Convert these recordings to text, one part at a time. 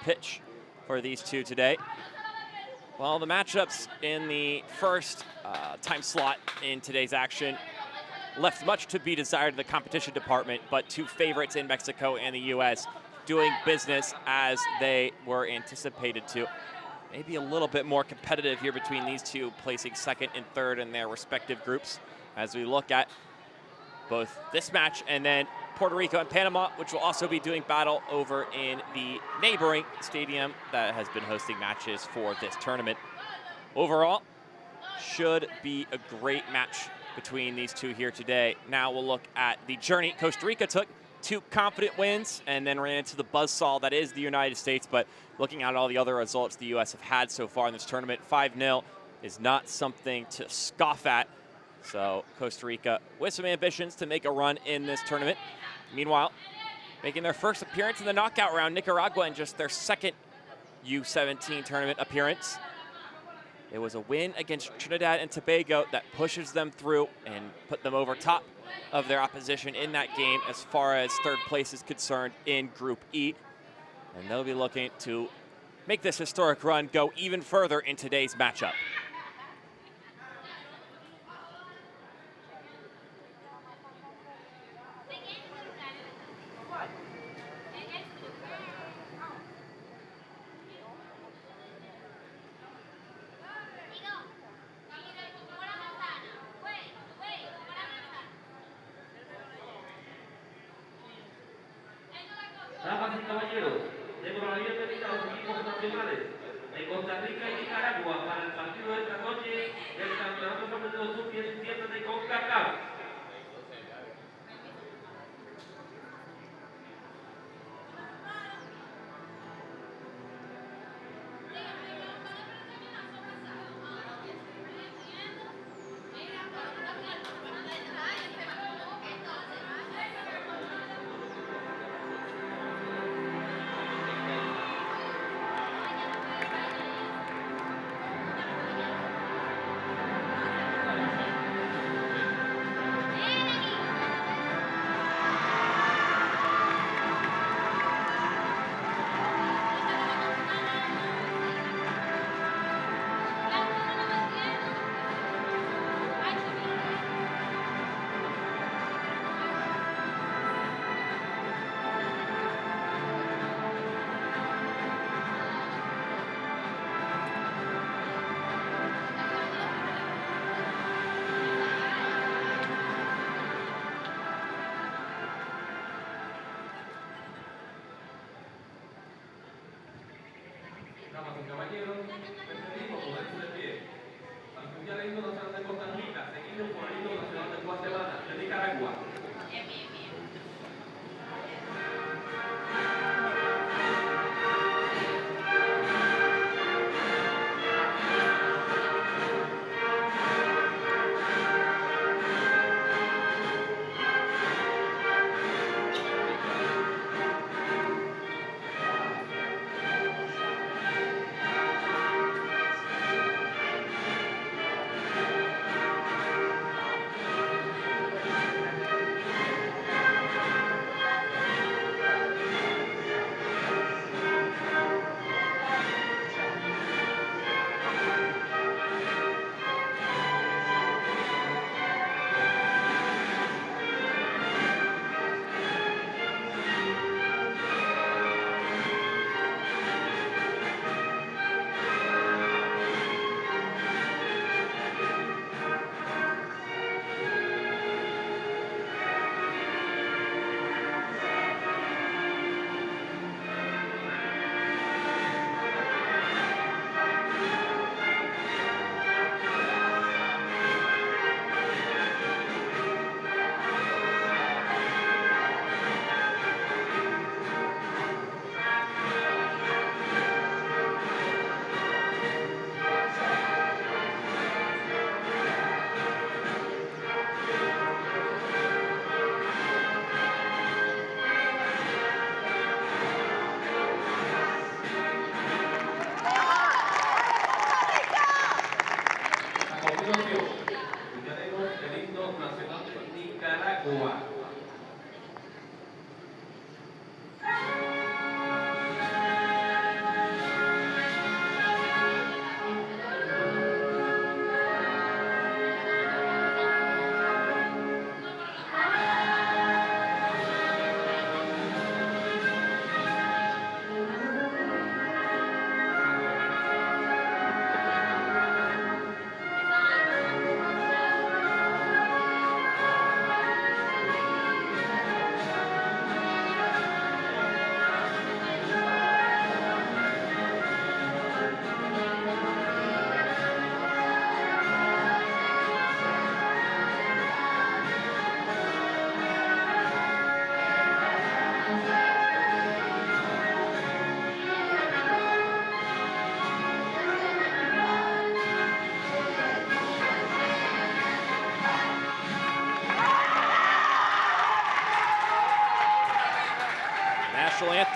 pitch for these two today. Well, the matchups in the first time slot in today's action left much to be desired in the competition department, but two favorites in Mexico and the U.S. doing business as they were anticipated to. Maybe a little bit more competitive here between these two, placing second and third in their respective groups as we look at both this match and then Puerto Rico and Panama, which will also be doing battle over in the neighboring stadium that has been hosting matches for this tournament. Overall, should be a great match between these two here today. Now we'll look at the journey Costa Rica took. Two confident wins and then ran into the buzzsaw that is the United States. But looking at all the other results the U.S. have had so far in this tournament, 5-0 is not something to scoff at. So Costa Rica with some ambitions to make a run in this tournament. Meanwhile, making their first appearance in the knockout round, Nicaragua in just their second U17 tournament appearance. It was a win against Trinidad and Tobago that pushes them through and put them over top of their opposition in that game as far as third place is concerned in Group E. And they'll be looking to make this historic run go even further in today's matchup. Damas y caballeros, demos la bienvenida a los equipos nacionales de Costa Rica y Nicaragua para el partido de esta noche del Campeonato Femenino Sub-17 de Concacaf. Damas y caballeros, les pedimos ponerse de pie. Para escuchar el himno nacional de Costa Rica, seguido por el himno nacional de Guatemala, de Nicaragua.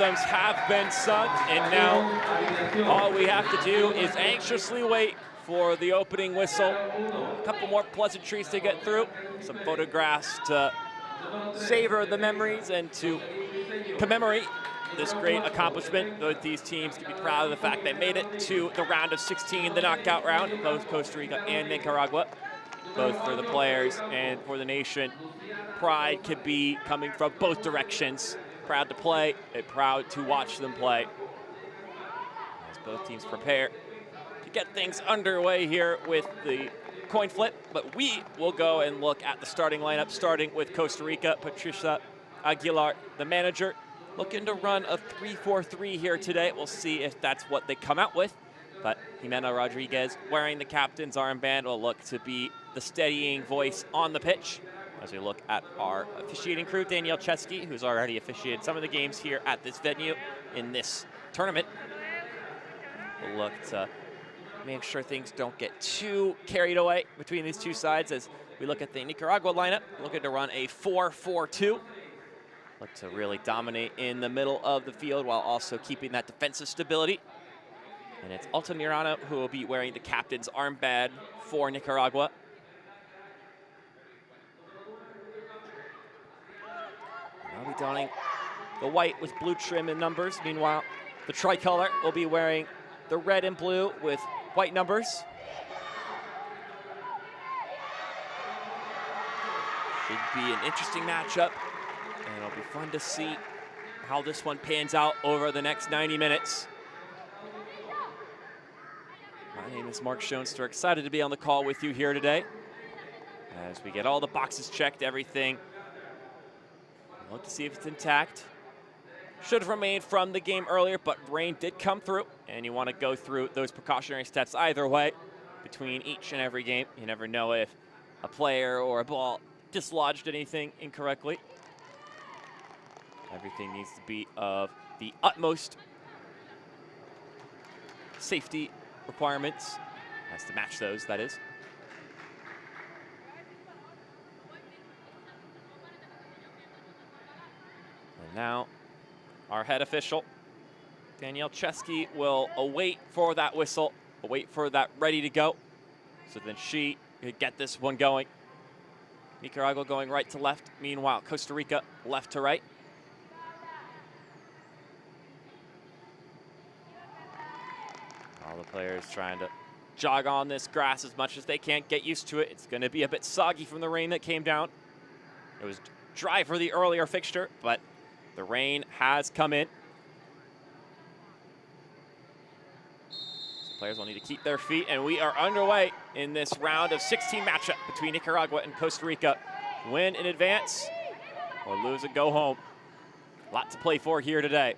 anthems have been sung, and now all we have to do is anxiously wait for the opening whistle. A couple more pleasantries to get through, some photographs to savor the memories and to commemorate this great accomplishment. Both these teams can be proud of the fact they made it to the round of 16, the knockout round, both Costa Rica and Nicaragua, both for the players and for the nation. Pride could be coming from both directions. Proud to play and proud to watch them play as both teams prepare to get things underway here with the coin flip. But we will go and look at the starting lineup, starting with Costa Rica. Patricia Aguilar, the manager, looking to run a 3-4-3 here today. We'll see if that's what they come out with. But Jimena Rodriguez, wearing the captain's armband, will look to be the steadying voice on the pitch. As we look at our officiating crew, Danielle Chesky, who's already officiated some of the games here at this venue in this tournament, will look to make sure things don't get too carried away between these two sides. As we look at the Nicaragua lineup, looking to run a 4-4-2. Look to really dominate in the middle of the field while also keeping that defensive stability. And it's Altamirano who will be wearing the captain's armband for Nicaragua. I'll be donning the white with blue trim and numbers. Meanwhile, the tricolor will be wearing the red and blue with white numbers. Should be an interesting matchup, and it'll be fun to see how this one pans out over the next 90 minutes. My name is Mark Schoenster, excited to be on the call with you here today as we get all the boxes checked, everything. Look to see if it's intact. Should have remained from the game earlier, but rain did come through, and you want to go through those precautionary steps either way between each and every game. You never know if a player or a ball dislodged anything incorrectly. Everything needs to be of the utmost safety requirements. Has to match those, that is. And now, our head official, Danielle Chesky, will await for that whistle, await for that ready to go. So then she could get this one going. Nicaragua going right to left. Meanwhile, Costa Rica left to right. All the players trying to jog on this grass as much as they can, get used to it. It's going to be a bit soggy from the rain that came down. It was dry for the earlier fixture, but the rain has come in. So players will need to keep their feet, and we are underway in this round of 16 matchup between Nicaragua and Costa Rica. Win in advance or lose and go home. A lot to play for here today.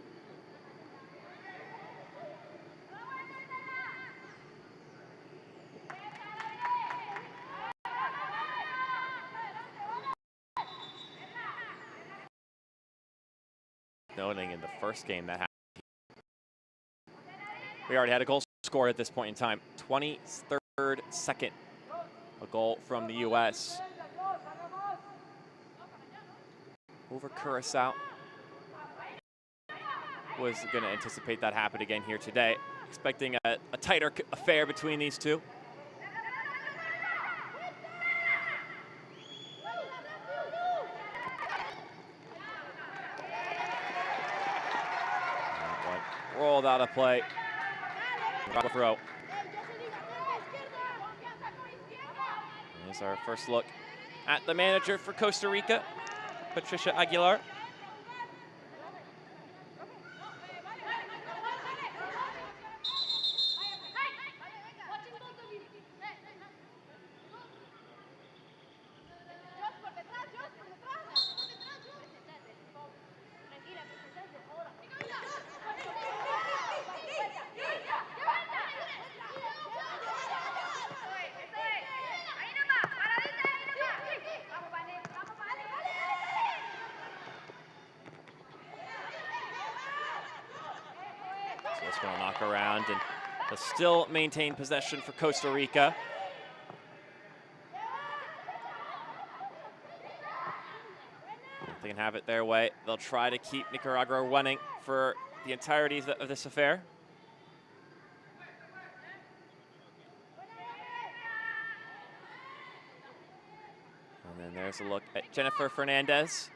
Noting in the first game that happened, we already had a goal scored at this point in time. 23rd second, a goal from the U.S. over Curacao. Was going to anticipate that happen again here today. Expecting a tighter affair between these two. Rolled out of play. Throw. Here's our first look at the manager for Costa Rica, Patricia Aguilar. This one will knock around, and they'll still maintain possession for Costa Rica. they can have it their way, they'll try to keep Nicaragua running for the entirety of this affair. And then there's a look at Jennifer Fernandez,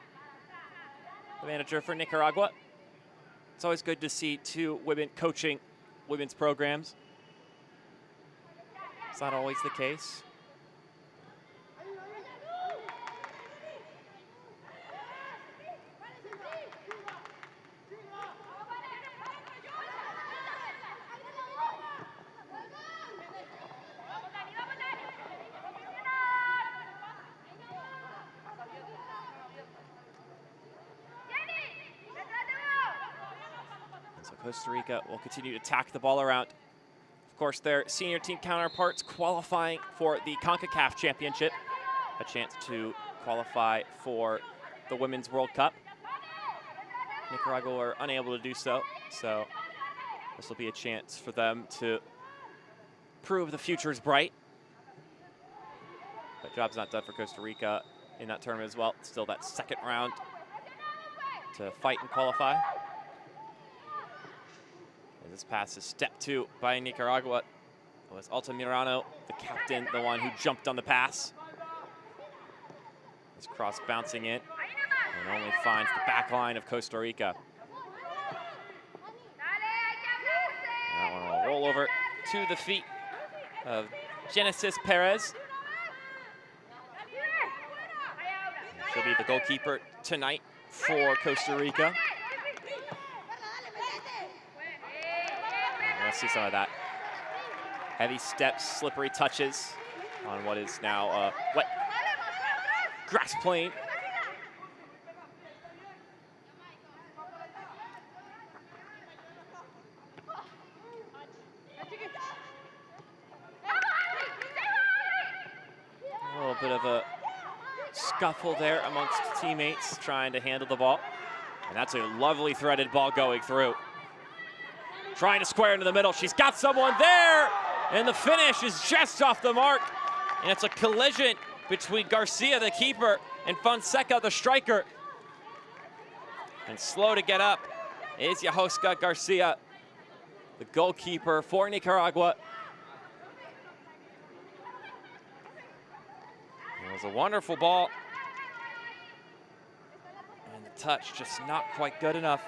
the manager for Nicaragua. It's always good to see two women coaching women's programs. It's not always the case. So Costa Rica will continue to tack the ball around. Of course, their senior team counterparts qualifying for the Concacaf Championship, a chance to qualify for the Women's World Cup. Nicaragua were unable to do so, so this will be a chance for them to prove the future is bright. But job's not done for Costa Rica in that tournament as well. Still that second round to fight and qualify. This pass is step 2 by Nicaragua. It was Altamirano, the captain, the one who jumped on the pass. This cross bouncing in and only finds the back line of Costa Rica. And that one will roll over to the feet of Genesis Perez. She'll be the goalkeeper tonight for Costa Rica. Let's see some of that. Heavy steps, slippery touches on what is now a wet grass plain. A little bit of a scuffle there amongst teammates trying to handle the ball. And that's a lovely threaded ball going through. Trying to square into the middle. She's got someone there, and the finish is just off the mark. And it's a collision between Garcia, the keeper, and Fonseca, the striker. And slow to get up is Yahoska Garcia, the goalkeeper for Nicaragua. It was a wonderful ball. And the touch just not quite good enough.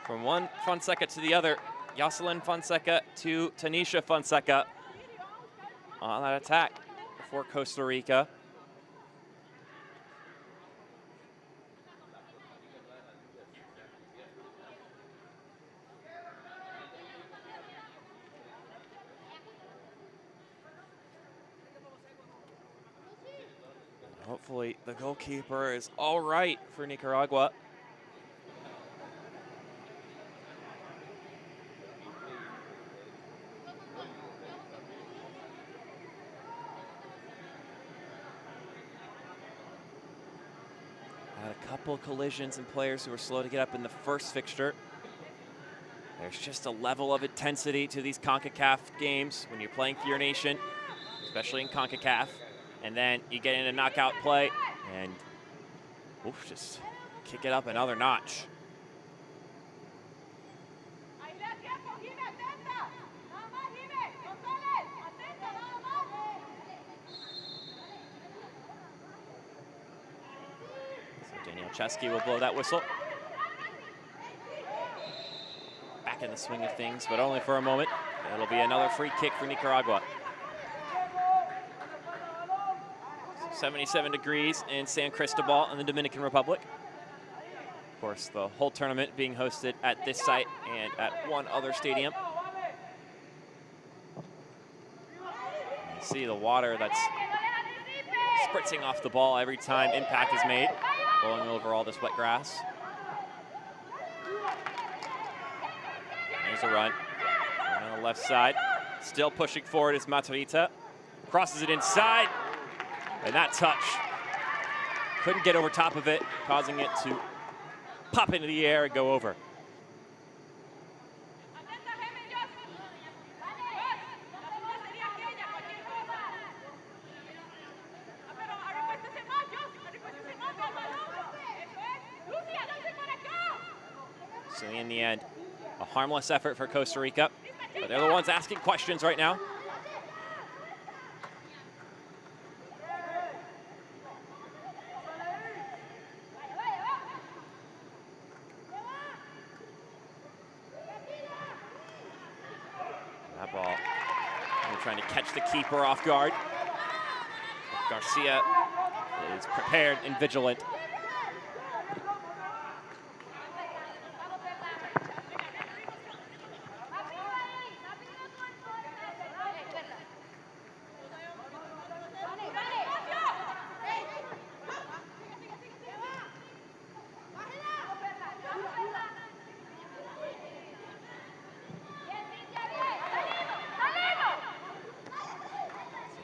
From one Fonseca to the other, Jocelyn Fonseca to Tanisha Fonseca on that attack for Costa Rica. Hopefully the goalkeeper is all right for Nicaragua. Couple collisions and players who were slow to get up in the first fixture. There's just a level of intensity to these CONCACAF games when you're playing for your nation, especially in CONCACAF, and then you get into knockout play and just kick it up another notch. Chesky will blow that whistle. Back in the swing of things, but only for a moment. It'll be another free kick for Nicaragua. 77 degrees in San Cristobal in the Dominican Republic. Of course, the whole tournament being hosted at this site and at one other stadium. You see the water that's spritzing off the ball every time impact is made, rolling over all this wet grass. There's a run. On the left side. Still pushing forward is Matarita. Crosses it inside. And that touch couldn't get over top of it, causing it to pop into the air and go over. So in the end, a harmless effort for Costa Rica, but they're the ones asking questions right now. That ball, they're trying to catch the keeper off guard. Garcia is prepared and vigilant.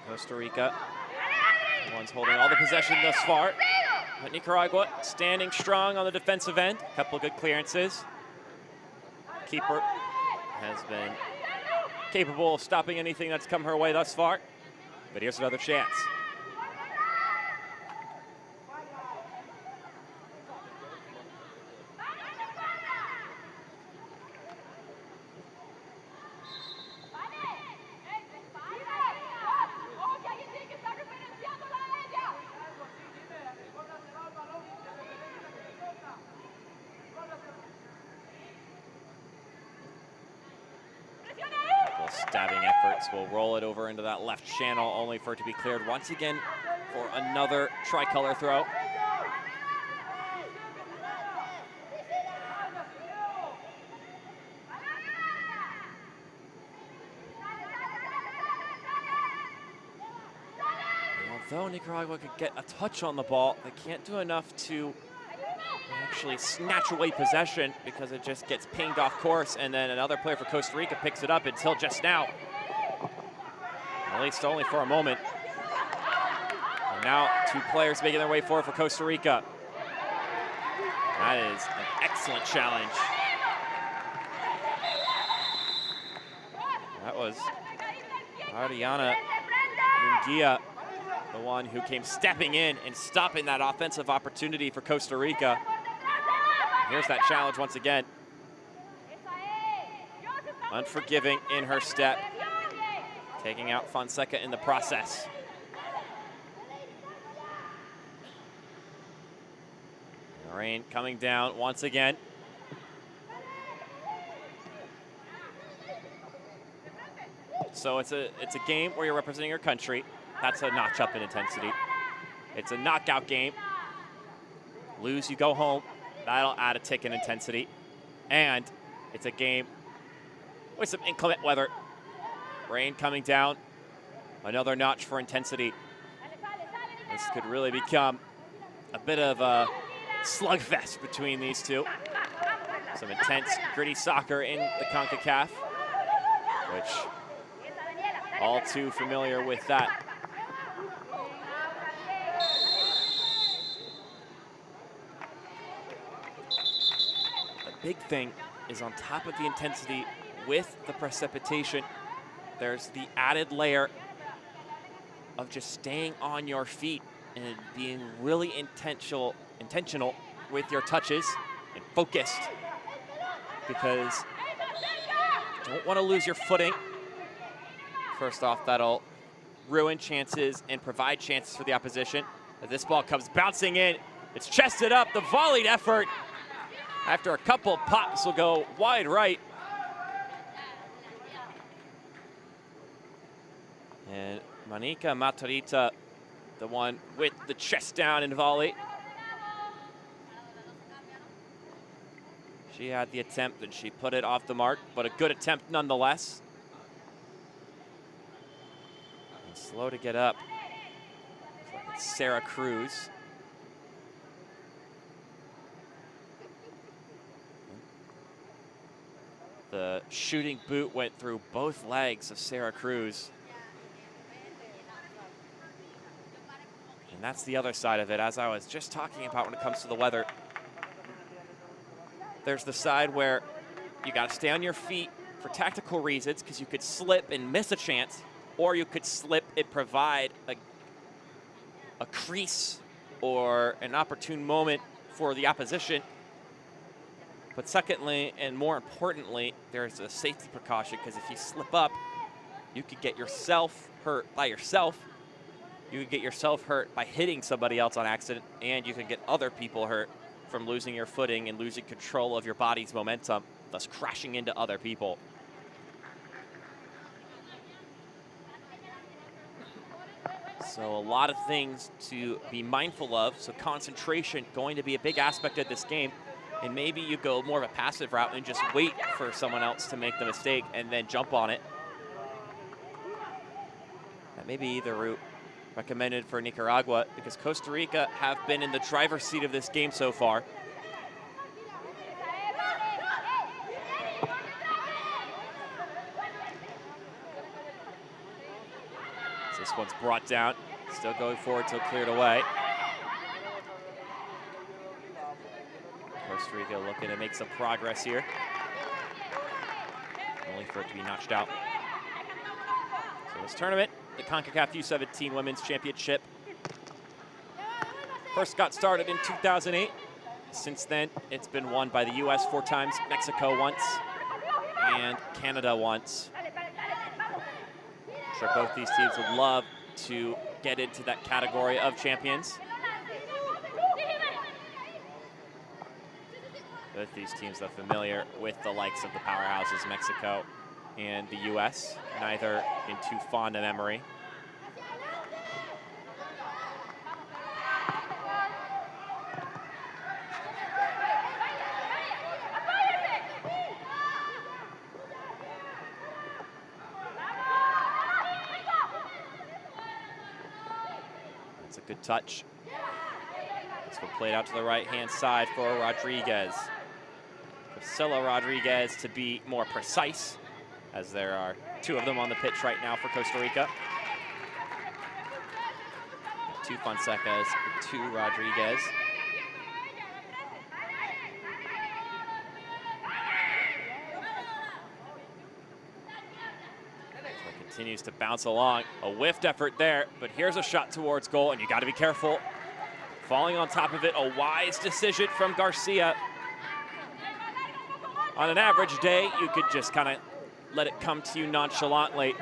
Costa Rica, the ones holding all the possession thus far. But Nicaragua standing strong on the defensive end. A couple of good clearances. Keeper has been capable of stopping anything that's come her way thus far. But here's another chance. Stabbing efforts will roll it over into that left channel, only for it to be cleared once again for another tricolor throw. Although Nicaragua could get a touch on the ball, they can't do enough to actually snatch away possession because it just gets pinged off course, and then another player for Costa Rica picks it up until just now. At least only for a moment. And now two players making their way forward for Costa Rica. That is an excellent challenge. That was Ariana Munguia, the one who came stepping in and stopping that offensive opportunity for Costa Rica. Here's that challenge once again. Unforgiving in her step, taking out Fonseca in the process. The rain coming down once again. So it's a game where you're representing your country. That's a notch up in intensity. It's a knockout game. Lose, you go home. That'll add a tick in intensity. And it's a game with some inclement weather. Rain coming down. Another notch for intensity. This could really become a bit of a slugfest between these two. Some intense, gritty soccer in the Concacaf, which all too familiar with that. Big thing is on top of the intensity with the precipitation, there's the added layer of just staying on your feet and being really intentional with your touches and focused, because you don't want to lose your footing. First off, that'll ruin chances and provide chances for the opposition. As this ball comes bouncing in, it's chested up, the volleyed effort. After a couple pops will go wide right. And Monica Matarita, the one with the chest down in volley. She had the attempt and she put it off the mark, but a good attempt nonetheless. And slow to get up. Looks like it's Sarah Cruz. The shooting boot went through both legs of Sarah Cruz. And that's the other side of it, as I was just talking about when it comes to the weather. There's the side where you got to stay on your feet for tactical reasons, because you could slip and miss a chance, or you could slip and provide a crease or an opportune moment for the opposition. But secondly, and more importantly, there's a safety precaution, because if you slip up, you could get yourself hurt by yourself. You could get yourself hurt by hitting somebody else on accident, and you can get other people hurt from losing your footing and losing control of your body's momentum, thus crashing into other people. So a lot of things to be mindful of. So concentration going to be a big aspect of this game. And maybe you go more of a passive route and just wait for someone else to make the mistake and then jump on it. That may be the route recommended for Nicaragua, because Costa Rica have been in the driver's seat of this game so far. So this one's brought down, still going forward till cleared away. Costa Rica looking to make some progress here, only for it to be notched out. So this tournament, the Concacaf U17 Women's Championship, first got started in 2008. Since then, it's been won by the US 4 times, Mexico once, and Canada once. I'm sure both these teams would love to get into that category of champions. Both these teams are familiar with the likes of the powerhouses Mexico and the US, neither in too fond a memory. That's a good touch. This one played out to the right-hand side for Rodriguez. Priscilla Rodriguez, to be more precise, as there are 2 of them on the pitch right now for Costa Rica. 2 Fonsecas, 2 Rodriguez. So continues to bounce along. A whiffed effort there, but here's a shot towards goal, and you got to be careful. Falling on top of it, a wise decision from Garcia. On an average day, you could just kind of let it come to you nonchalantly,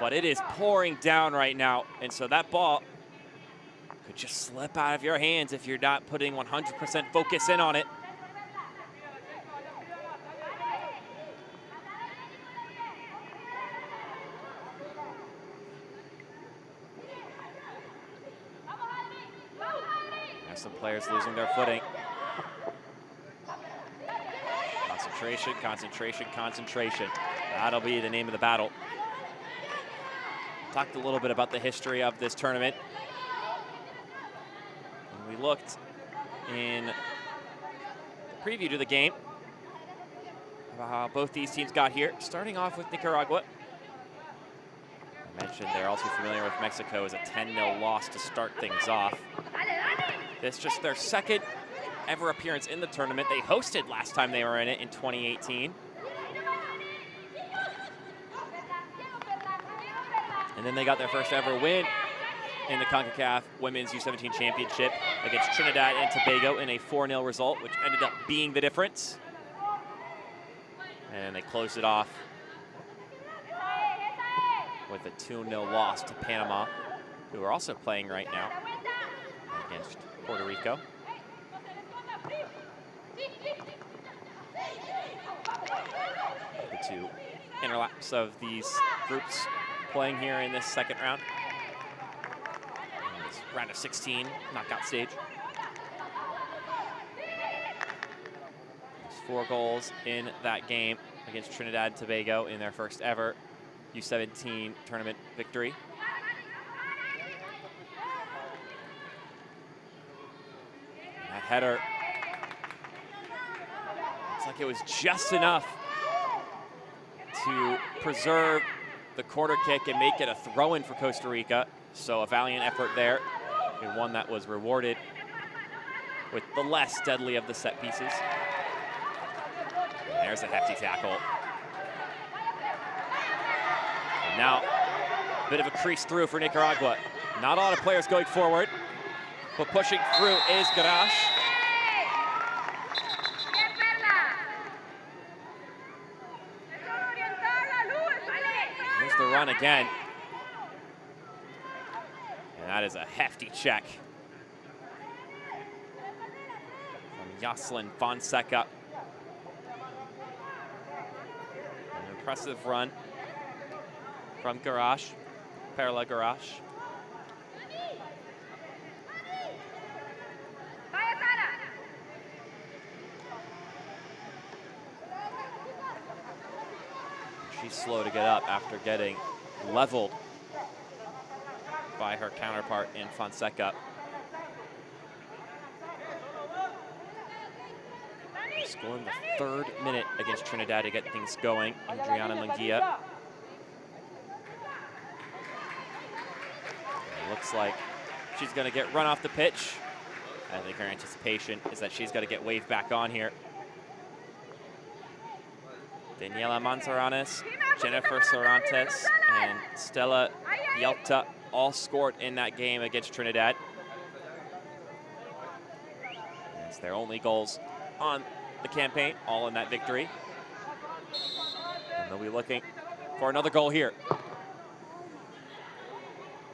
but it is pouring down right now, and so that ball could just slip out of your hands if you're not putting 100% focus in on it. There's some players losing their footing. Concentration, concentration, concentration. That'll be the name of the battle. Talked a little bit about the history of this tournament. And we looked in the preview to the game about how both these teams got here. Starting off with Nicaragua. I mentioned they're also familiar with Mexico as a 10-0 loss to start things off. This is just their second ever appearance in the tournament. They hosted last time they were in it in 2018. And then they got their first ever win in the Concacaf Women's U17 Championship against Trinidad and Tobago in a 4-0 result, which ended up being the difference. And they closed it off with a 2-0 loss to Panama, who are also playing right now against Puerto Rico. The 2 interlaps of these groups playing here in this second round. This round of 16 knockout stage. There's 4 goals in that game against Trinidad and Tobago in their first ever U17 tournament victory. That header, looks like it was just enough to preserve the corner kick and make it a throw-in for Costa Rica. So a valiant effort there, and one that was rewarded with the less deadly of the set pieces. And there's a hefty tackle. And now, a bit of a crease through for Nicaragua. Not a lot of players going forward, but pushing through is Garash. the run again. And that is a hefty check from Yoselin Fonseca. An impressive run from Garage, Perla Garage. She's slow to get up after getting leveled by her counterpart in Fonseca. Scoring the 3rd minute against Trinidad to get things going. Adriana Munguia. It looks like she's going to get run off the pitch. I think her anticipation is that she's got to get waved back on here. Daniela Manzaranes, Jennifer Sorantes, and Stella Yelta all scored in that game against Trinidad. It's their only goals on the campaign, all in that victory. And they'll be looking for another goal here.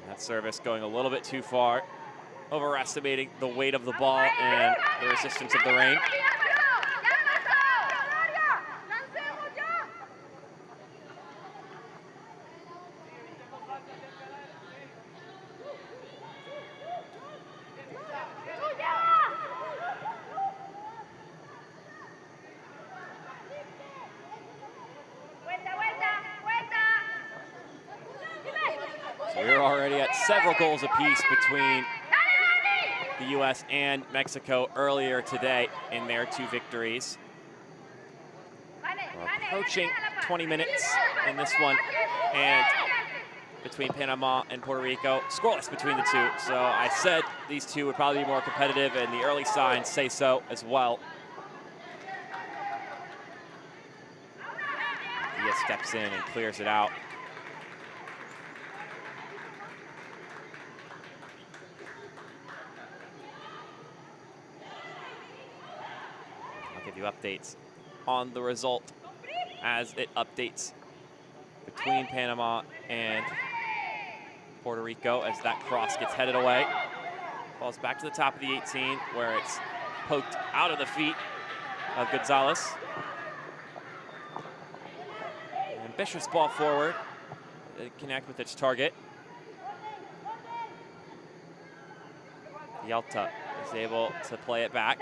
That service going a little bit too far, overestimating the weight of the ball and the resistance of the rain. We're already at several goals apiece between the U.S. and Mexico earlier today in their 2 victories. We're approaching 20 minutes in this one, and between Panama and Puerto Rico, scoreless between the 2. So I said these 2 would probably be more competitive, and the early signs say so as well. Dia steps in and clears it out. Give you updates on the result as it updates between Panama and Puerto Rico as that cross gets headed away. Falls back to the top of the 18 where it's poked out of the feet of Gonzalez. An ambitious ball forward. It connect with its target. Yelta is able to play it back.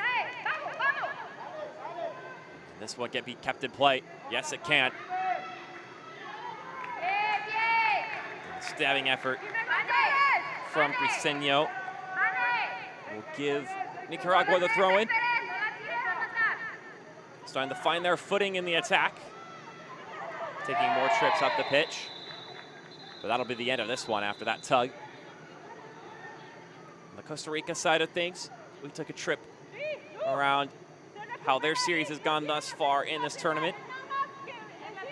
This one can be kept in play. Yes, it can. Stabbing effort from Briseño will give Nicaragua the throw-in. Starting to find their footing in the attack. Taking more trips up the pitch. But that'll be the end of this one after that tug. On the Costa Rica side of things, we took a trip around how their series has gone thus far in this tournament.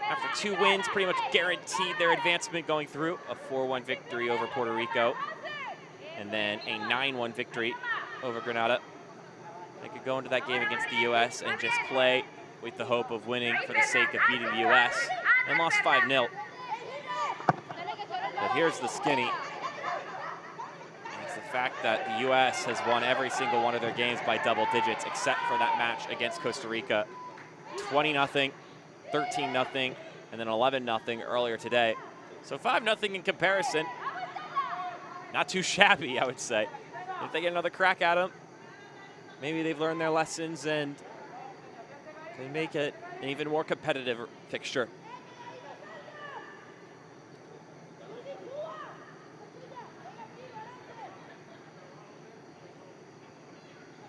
After 2 wins, pretty much guaranteed their advancement going through. A 4-1 victory over Puerto Rico, and then a 9-1 victory over Grenada. They could go into that game against the U.S. and just play with the hope of winning for the sake of beating the U.S. and lost 5-0. But here's the skinny. It's the fact that the U.S. has won every single one of their games by double digits, except for that match against Costa Rica. 20-0, 13-0, and then 11-0 earlier today. So 5-0 in comparison. Not too shabby, I would say. If they get another crack at them, maybe they've learned their lessons and they make it an even more competitive fixture.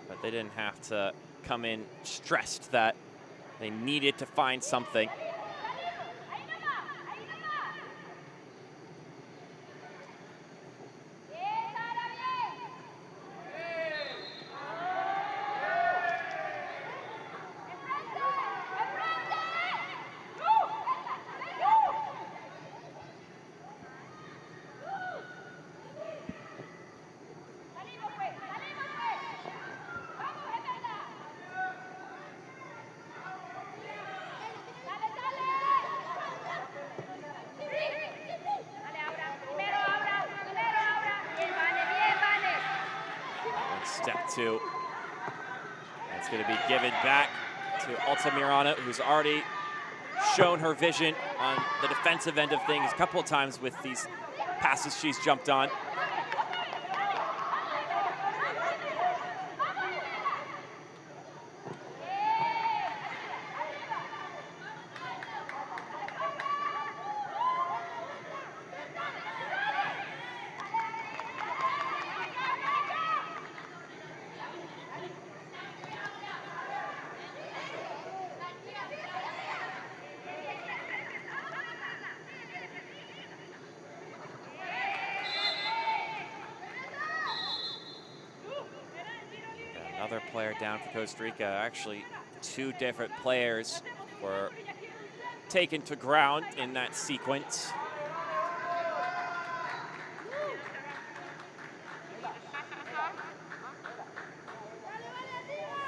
But they didn't have to come in stressed that they needed to find something. 2. It's going to be given back to Altamirano, who's already shown her vision on the defensive end of things a couple of times with these passes she's jumped on. Another player down for Costa Rica. Actually, 2 different players were taken to ground in that sequence.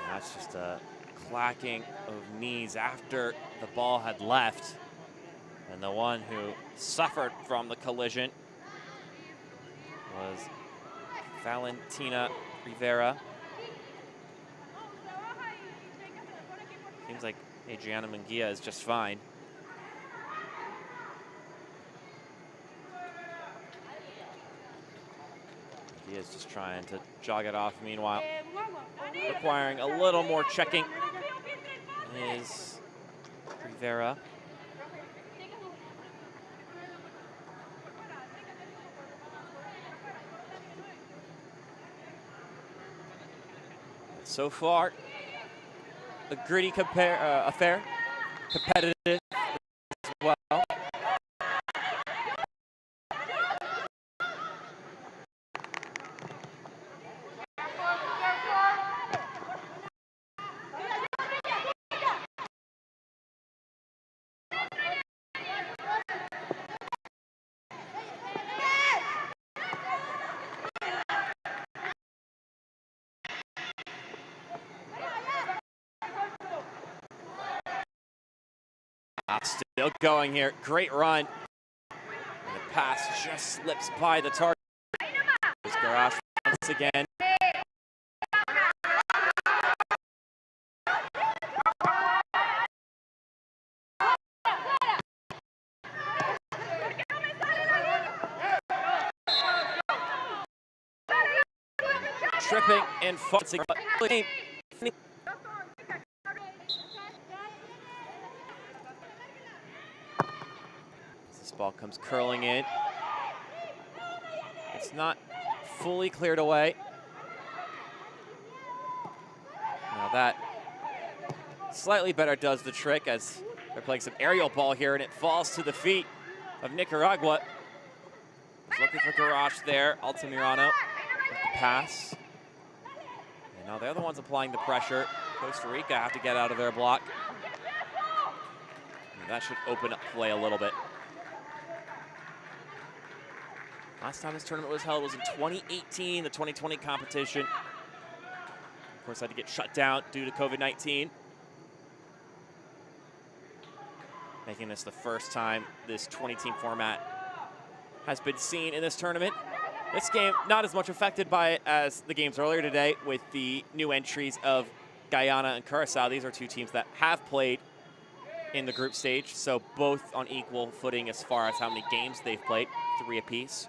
And that's just a clacking of knees after the ball had left. And the one who suffered from the collision was Valentina Rivera. Seems like Adriana Munguia is just fine. Munguia is just trying to jog it off. Meanwhile, requiring a little more checking is Rivera. So far, a gritty affair, competitive as well. Still going here, great run. And the pass just slips by the target. There's Garage once again. Tripping and falling. This ball comes curling in. It's not fully cleared away. Now that slightly better does the trick as they're playing some aerial ball here and it falls to the feet of Nicaragua. He's looking for Garage there. Altamirano with the pass. And now they're the ones applying the pressure. Costa Rica have to get out of their block. And that should open up play a little bit. Last time this tournament was held was in 2018, the 2020 competition. Of course, had to get shut down due to COVID-19. Making this the first time this 20-team format has been seen in this tournament. This game not as much affected by it as the games earlier today with the new entries of Guyana and Curacao. These are 2 teams that have played in the group stage, so both on equal footing as far as how many games they've played, 3 apiece.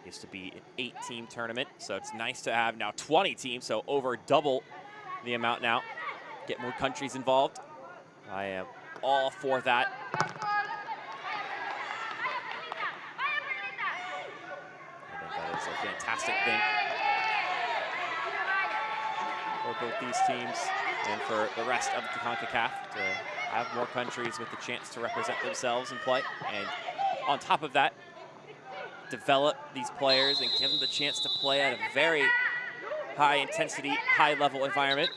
Used to be an 8-team tournament, so it's nice to have now 20 teams, so over double the amount now. Get more countries involved. I am all for that. I think that is a fantastic thing for both these teams and for the rest of the Concacaf to have more countries with the chance to represent themselves and play. And on top of that, develop these players and give them the chance to play at a very high intensity, high level environment.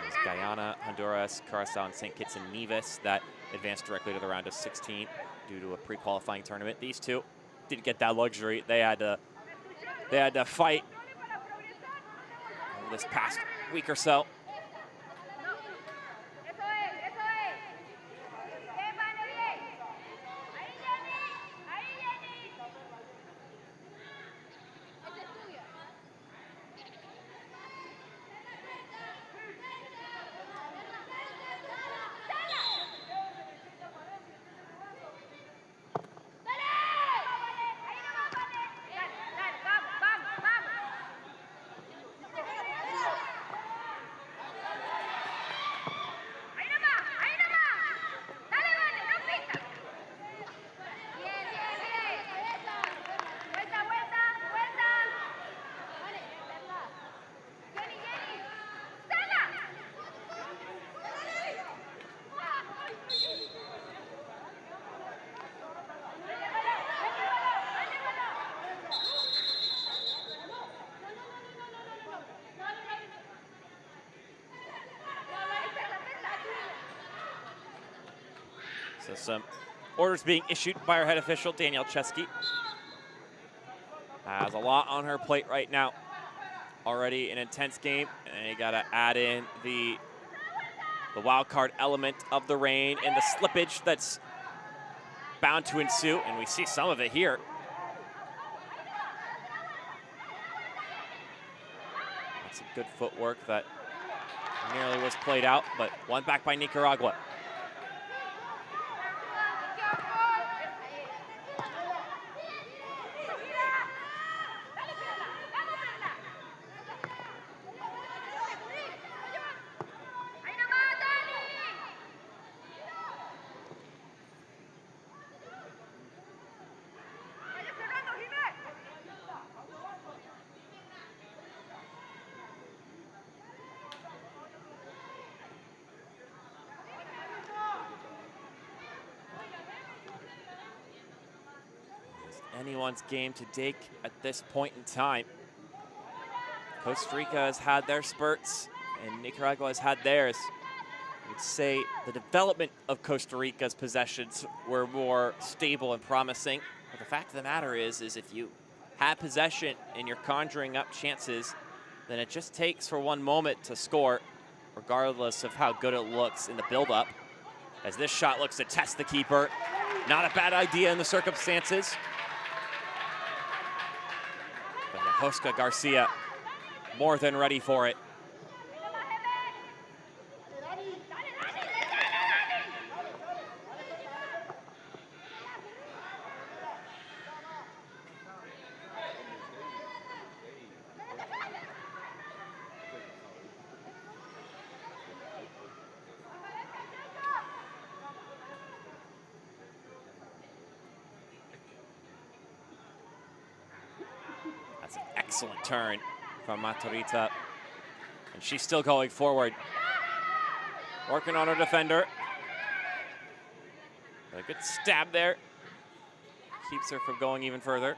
There's Guyana, Honduras, Curacao, and St. Kitts and Nevis that advanced directly to the round of 16 due to a pre-qualifying tournament. These 2 didn't get that luxury. They had to fight this past week or so. So some orders being issued by our head official, Danielle Chesky. Has a lot on her plate right now. Already an intense game, and you gotta add in the wild card element of the rain and the slippage that's bound to ensue, and we see some of it here. That's some good footwork that nearly was played out, but one back by Nicaragua. Anyone's game to take at this point in time. Costa Rica has had their spurts and Nicaragua has had theirs. I would say the development of Costa Rica's possessions were more stable and promising. But the fact of the matter is if you have possession and you're conjuring up chances, then it just takes for one moment to score, regardless of how good it looks in the build-up. As this shot looks to test the keeper. Not a bad idea in the circumstances. Josca Garcia, more than ready for it. Excellent turn from Matarrita, and she's still going forward. Working on her defender. A good stab there. Keeps her from going even further.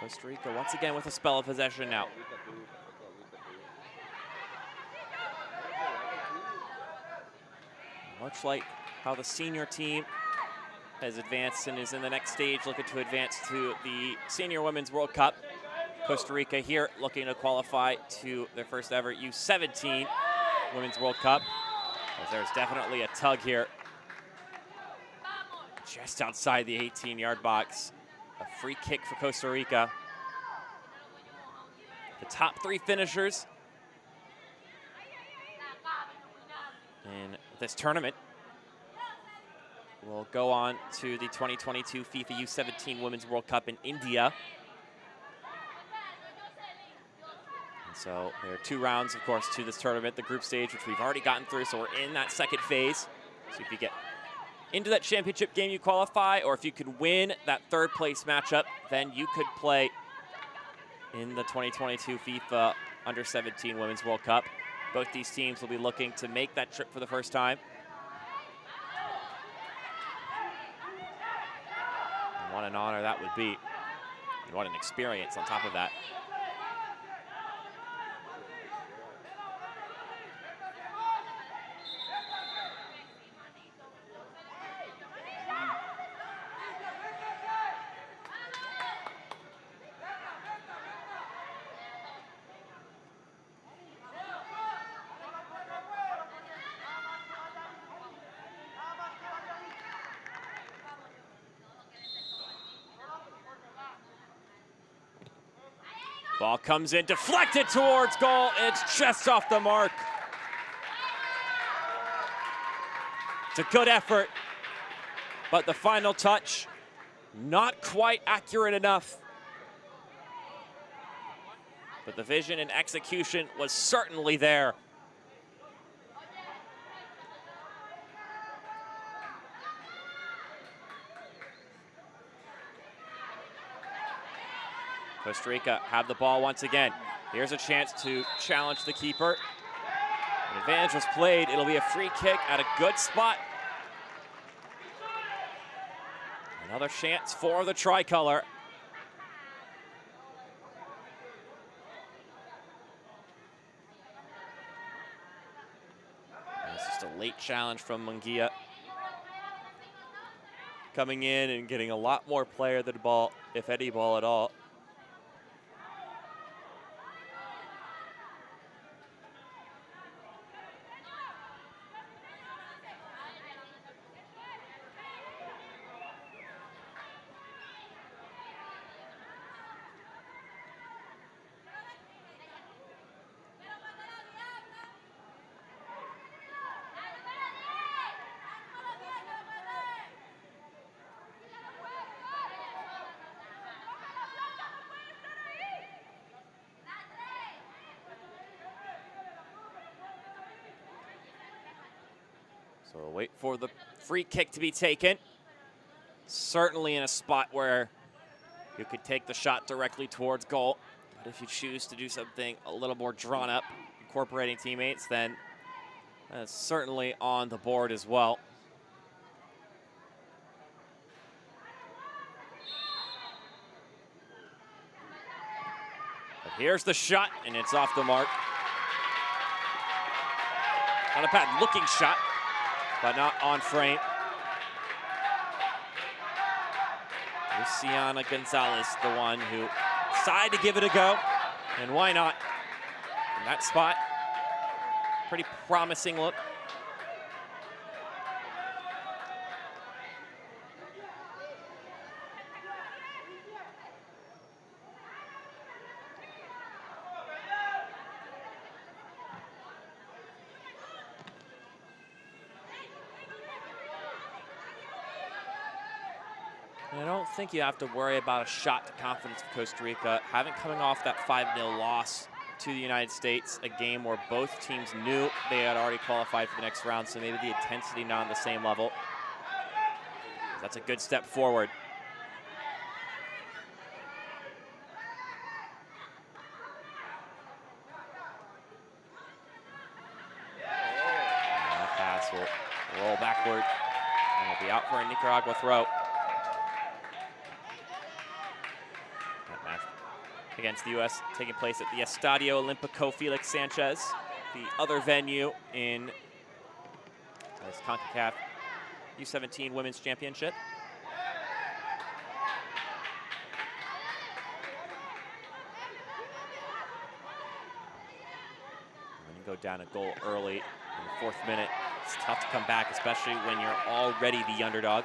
Costa Rica once again with a spell of possession now. Much like how the senior team has advanced and is in the next stage looking to advance to the Senior Women's World Cup. Costa Rica here looking to qualify to their first ever U17 Women's World Cup. As there's definitely a tug here. Just outside the 18-yard box. A free kick for Costa Rica. The top three finishers in this tournament will go on to the 2022 FIFA U17 Women's World Cup in India. And so there are 2 rounds, of course, to this tournament, the group stage, which we've already gotten through, so we're in that second phase. So if you get into that championship game, you qualify, or if you could win that third place matchup, then you could play in the 2022 FIFA Under-17 Women's World Cup. Both these teams will be looking to make that trip for the first time. And what an honor that would be. And what an experience on top of that. Ball comes in, deflected towards goal. It's just off the mark. It's a good effort, but the final touch, not quite accurate enough. But the vision and execution was certainly there. Costa Rica have the ball once again. Here's a chance to challenge the keeper. An advantage was played. It'll be a free kick at a good spot. Another chance for the tricolor. Late challenge from Munguia. Coming in and getting a lot more play of the ball, if any ball at all. So we'll wait for the free kick to be taken. Certainly in a spot where you could take the shot directly towards goal. But if you choose to do something a little more drawn up, incorporating teammates, then that's certainly on the board as well. But here's the shot, and it's off the mark. Not a bad looking shot, but not on frame. Luciana Gonzalez, the one who decided to give it a go, and why not? In that spot, pretty promising look. I don't think you have to worry about a shot to confidence of Costa Rica. Having coming off that 5-0 loss to the United States, a game where both teams knew they had already qualified for the next round, so maybe the intensity not on the same level. That's a good step forward. And the pass will roll backward and will be out for a Nicaragua throw. Against the U.S. taking place at the Estadio Olímpico Felix Sanchez, the other venue in this Concacaf U17 Women's Championship. When you go down a goal early in the 4th minute, it's tough to come back, especially when you're already the underdog.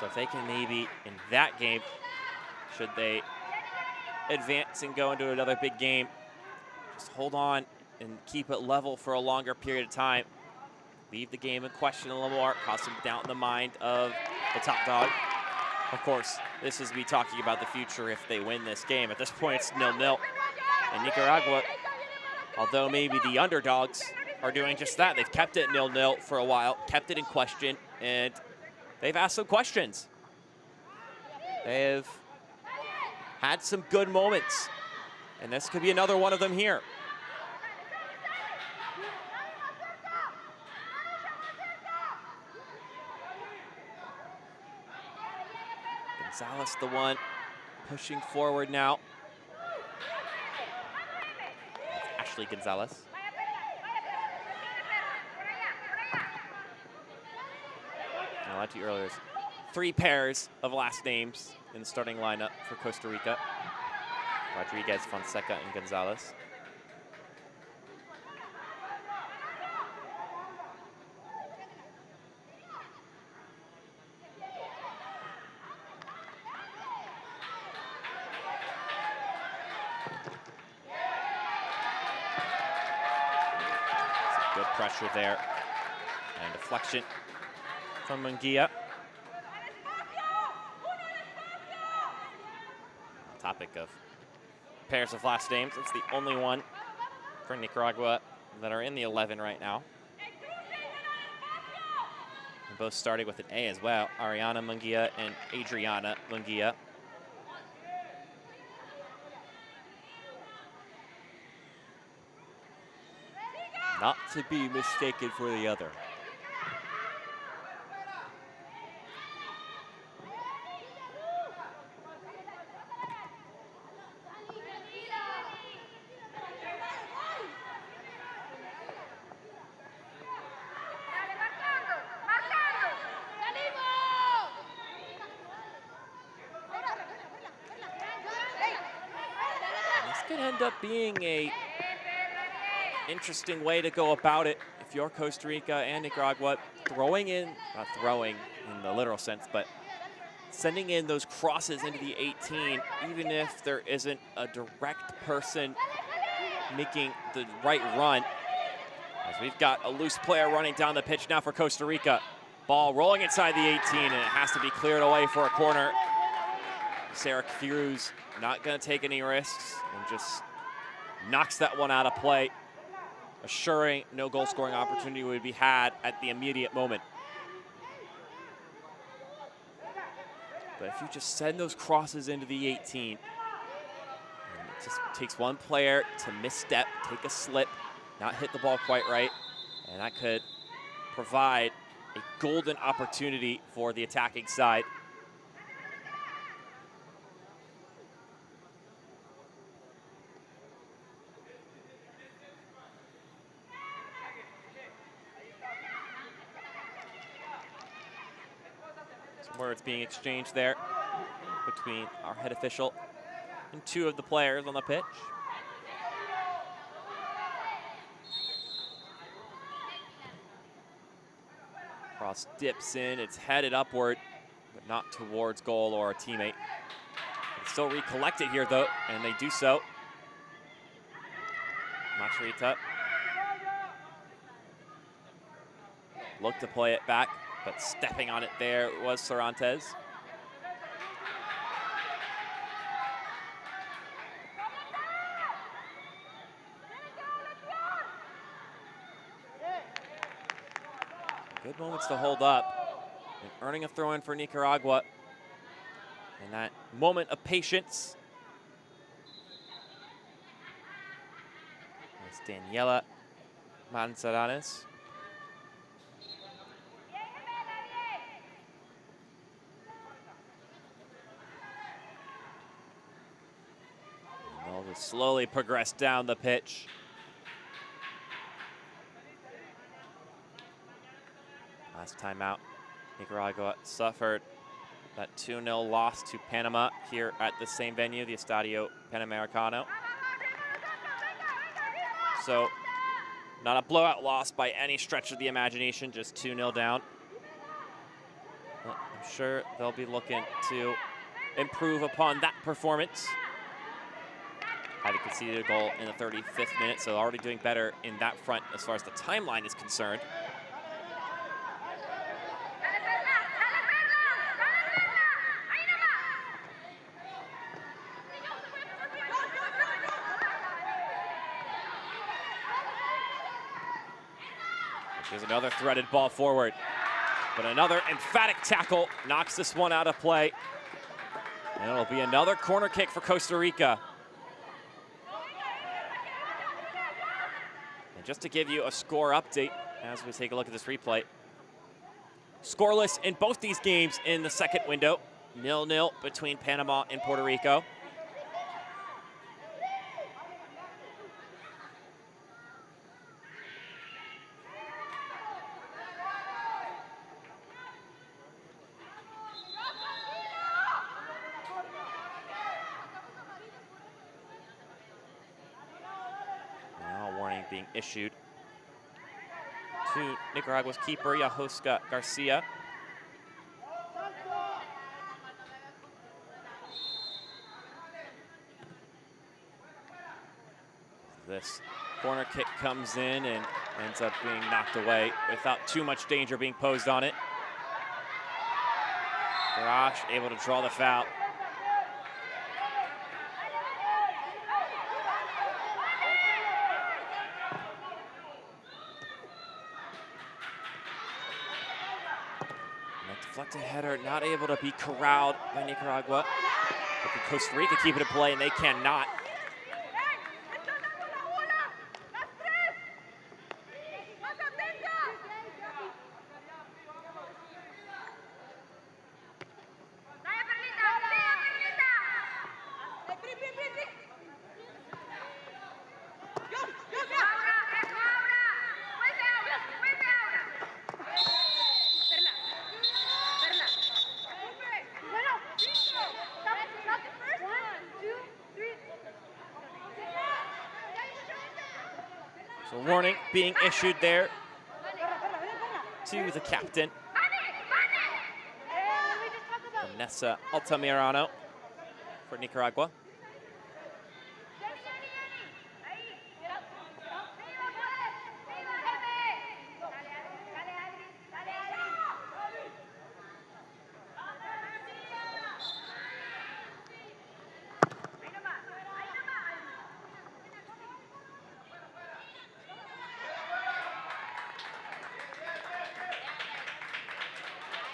So if they can maybe, in that game, should they advance and go into another big game, just hold on and keep it level for a longer period of time. Leave the game in question a little more, cause some doubt in the mind of the top dog. Of course, this is me talking about the future if they win this game. At this point, it's 0-0. And Nicaragua, although maybe the underdogs, are doing just that. They've kept it 0-0 for a while, kept it in question, and they've asked some questions. They've had some good moments, and this could be another one of them here. Gonzalez, the one pushing forward now. That's Ashley Gonzalez. I lied to you earlier. There's 3 pairs of last names in the starting lineup for Costa Rica. Rodriguez, Fonseca, and Gonzalez. Some good pressure there. And deflection from Munguia. Topic of pairs of last names, it's the only one for Nicaragua that are in the 11 right now. And both starting with an A as well, Ariana Munguia and Adriana Munguia. Not to be mistaken for the other. end up being a interesting way to go about it if you're Costa Rica and Nicaragua, throwing in, not throwing in the literal sense, but sending in those crosses into the 18, even if there isn't a direct person making the right run. As we've got a loose player running down the pitch now for Costa Rica. Ball rolling inside the 18, and it has to be cleared away for a corner. Sarah Cruz not going to take any risks and just knocks that one out of play, assuring no goal scoring opportunity would be had at the immediate moment. But if you just send those crosses into the 18, it just takes one player to misstep, take a slip, not hit the ball quite right, and that could provide a golden opportunity for the attacking side. Some words being exchanged there between our head official and two of the players on the pitch. Cross dips in, it's headed upward, but not towards goal or a teammate. It's still recollected here though, and they do so. Macherita looked to play it back, but stepping on it there was Cervantes. Good moments to hold up and earning a throw in for Nicaragua. And that moment of patience. That's Daniela Manzanares. And they'll just slowly progress down the pitch. Last time out, Nicaragua suffered that 2-0 loss to Panama here at the same venue, the Estadio Panamericano. So, not a blowout loss by any stretch of the imagination, just 2-0 down. But I'm sure they'll be looking to improve upon that performance. Having conceded a goal in the 35th minute, so already doing better in that front as far as the timeline is concerned. Here's another threaded ball forward, but another emphatic tackle knocks this one out of play. And it'll be another corner kick for Costa Rica. And just to give you a score update as we take a look at this replay. Scoreless in both these games in the second window. 0-0 between Panama and Puerto Rico. Being issued to Nicaragua's keeper, Yahoska Garcia. This corner kick comes in and ends up being knocked away without too much danger being posed on it. Garage able to draw the foul. Deflected header, not able to be corralled by Nicaragua. But can Costa Rica keep it in play, and they cannot. warning being issued there to the captain, Vanessa Altamirano for Nicaragua.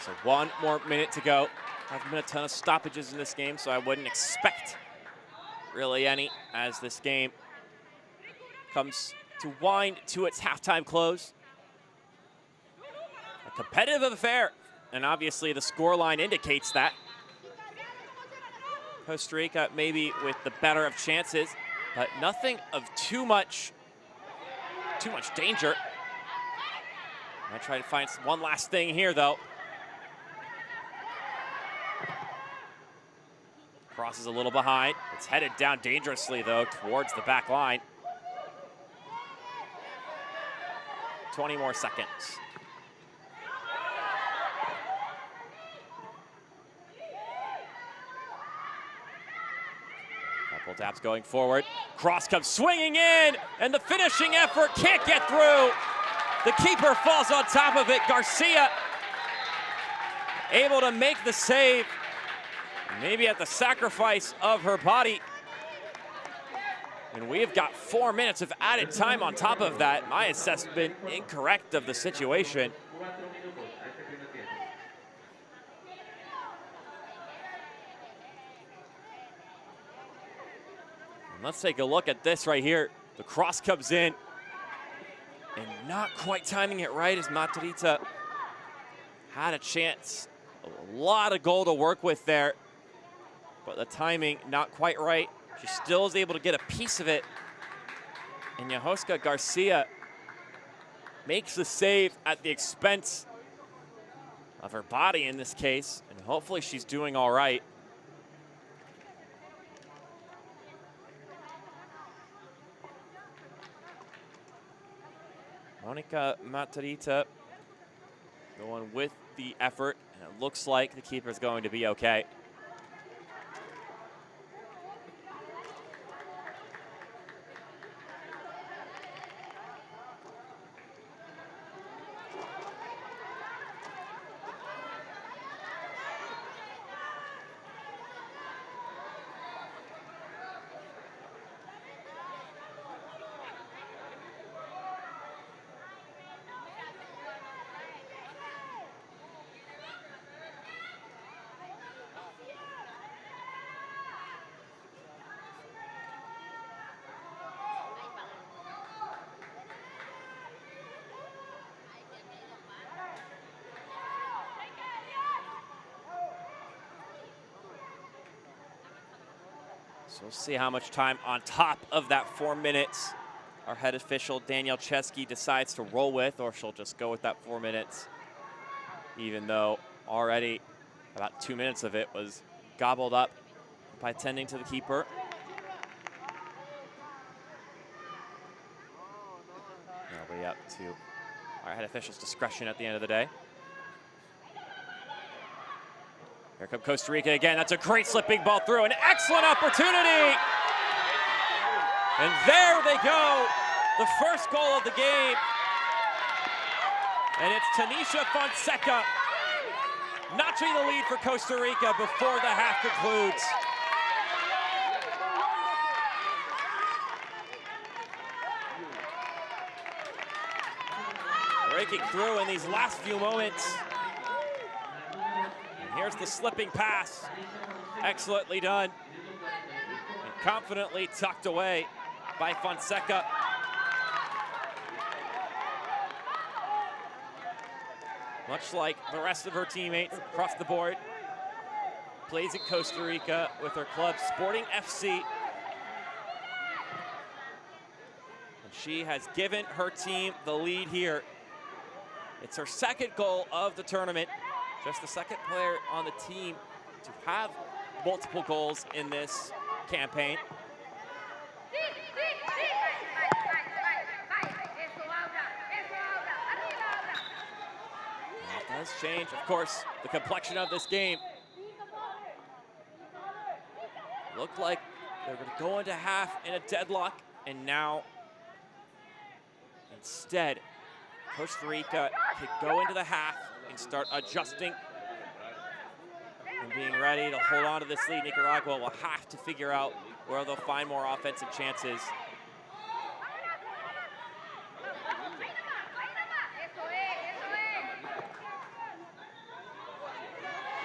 So 1 more minute to go. Hasn't been a ton of stoppages in this game, so I wouldn't expect really any as this game comes to wind to its halftime close. A competitive affair, and obviously the scoreline indicates that. Costa Rica maybe with the better of chances, but nothing of too much danger. I try to find one last thing here, though. Crosses a little behind. It's headed down dangerously, though, towards the back line. 20 more seconds. Couple taps going forward. Cross comes swinging in, and the finishing effort can't get through. The keeper falls on top of it. Garcia able to make the save. Maybe at the sacrifice of her body. And we have got 4 minutes of added time on top of that. My assessment incorrect of the situation. And let's take a look at this right here. The cross comes in and not quite timing it right as Matarita had a chance. A lot of goal to work with there. But the timing not quite right. She still is able to get a piece of it. And Yahoska Garcia makes the save at the expense of her body in this case. And hopefully she's doing all right. Monica Matarita going with the effort. And it looks like the keeper's going to be okay. So we'll see how much time on top of that 4 minutes our head official, Danielle Chesky, decides to roll with, or she'll just go with that 4 minutes, even though already about 2 minutes of it was gobbled up by tending to the keeper. That'll be up to our head official's discretion at the end of the day. Here comes Costa Rica again. That's a great slipping ball through. An excellent opportunity. And there they go. The first goal of the game. And it's Tanisha Fonseca notching the lead for Costa Rica before the half concludes. Breaking through in these last few moments. Here's the slipping pass. Excellently done. And confidently tucked away by Fonseca. Much like the rest of her teammates across the board, plays in Costa Rica with her club Sporting FC. And she has given her team the lead here. It's her second goal of the tournament. Just the second player on the team to have multiple goals in this campaign. does change, of course, the complexion of this game. Looked like they were going to go into half in a deadlock, and now instead, Costa Rica could go into the half and start adjusting and being ready to hold on to this lead. Nicaragua will have to figure out where they'll find more offensive chances.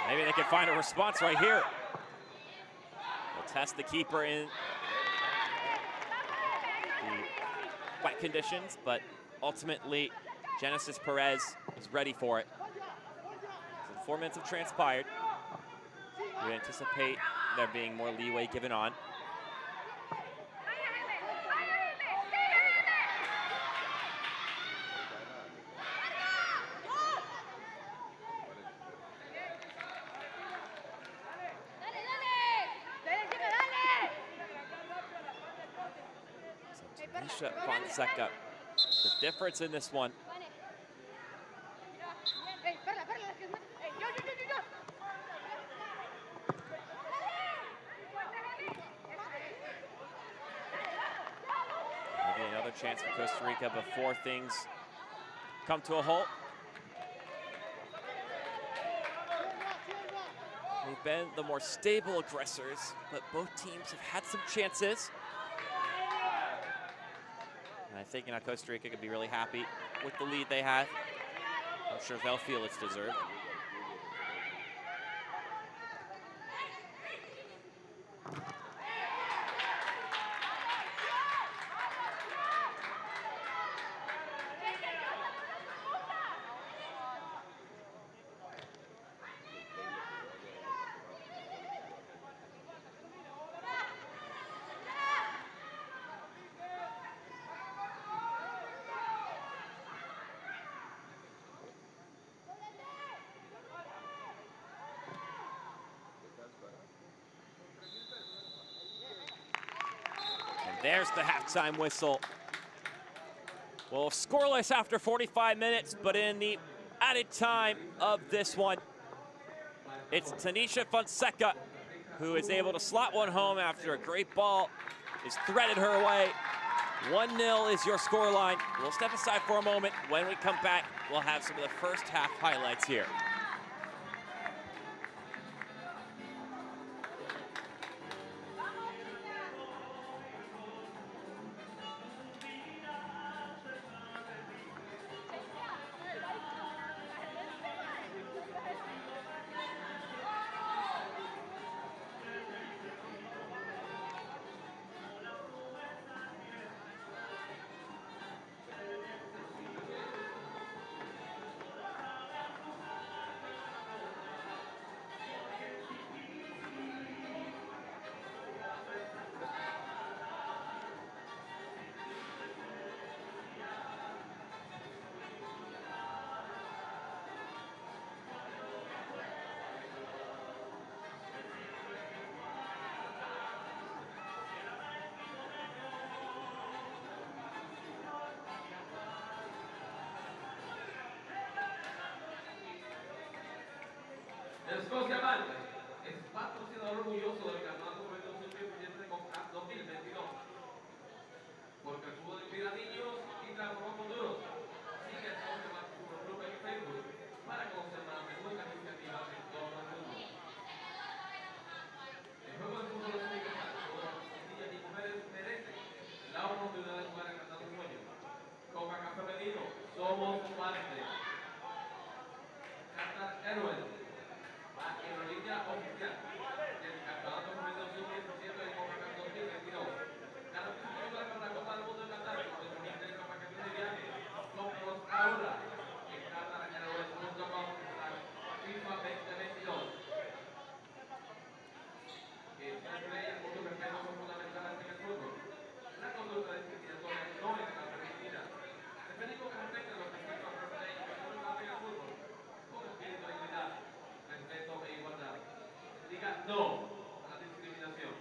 Maybe they can find a response right here. They'll test the keeper in the wet conditions, but ultimately, Genesis Perez is ready for it. So 4 minutes have transpired. We anticipate there being more leeway given on. So Fonseca, the difference in this one. Maybe another chance for Costa Rica before things come to a halt. They've been the more stable aggressors, but both teams have had some chances. And I think Costa Rica could be really happy with the lead they have. I'm sure they'll feel it's deserved. There's the halftime whistle. Well, scoreless after 45 minutes, but in the added time of this one, it's Tanisha Fonseca who is able to slot one home after a great ball is threaded her way. 1-0 is your scoreline. We'll step aside for a moment. When we come back, we'll have some of the first half highlights here. Escocia Bank es patrocinador orgulloso del Campeonato Juvenil Sub-17 de Concacaf 2022. Porque el fútbol inspira a niños y transforma futuros. Sigue Escocia Bank Fútbol Club en Facebook para conocer más de nuestras iniciativas en todo el mundo. El juego de fútbol es universal. Todas las niñas y mujeres merecen la oportunidad de jugar a cantar sus sueños. Concacaf femenino, somos parte. Qatar Airways. La aerolínea oficial del Campeonato Juvenil Sub-17 de Concacaf 2022. Garantiza para la Copa del Mundo de Qatar con nuestro nivel de paquetes de viaje. Cómpralos ahora en QatarAirways.com/FIFA 2022. El mundo respeto son fundamentales en el fútbol. La conducta discriminatoria no está permitida. Les pedimos que respeten los principios de la ley y que no en el fútbol con espíritu de igualdad, respeto e igualdad. Diga no a la discriminación.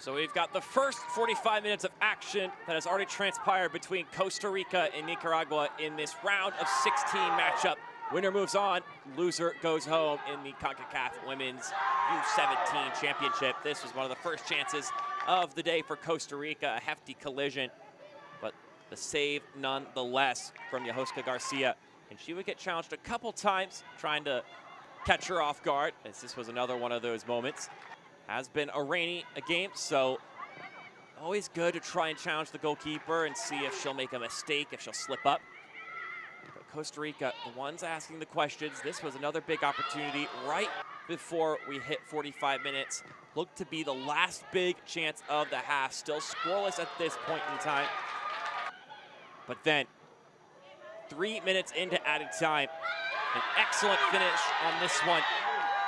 So we've got the first 45 minutes of action that has already transpired between Costa Rica and Nicaragua in this round of 16 matchup. Winner moves on, loser goes home in the Concacaf Women's U17 Championship. This was one of the first chances of the day for Costa Rica, a hefty collision, but the save nonetheless from Yohoska Garcia. And she would get challenged a couple times trying to catch her off guard, as this was another one of those moments. Has been a rainy game, so always good to try and challenge the goalkeeper and see if she'll make a mistake, if she'll slip up. But Costa Rica, the ones asking the questions. This was another big opportunity right before we hit 45 minutes. Looked to be the last big chance of the half. Still scoreless at this point in time. But then, 3 minutes into added time, an excellent finish on this one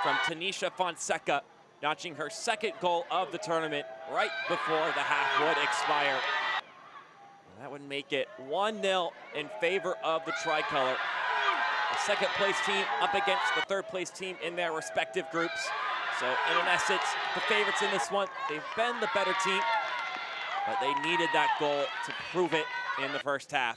from Tanisha Fonseca, notching her second goal of the tournament right before the half would expire. And that would make it 1-0 in favor of the tricolor. The second place team up against the third place team in their respective groups. So in essence, the favorites in this one, they've been the better team, but they needed that goal to prove it in the first half.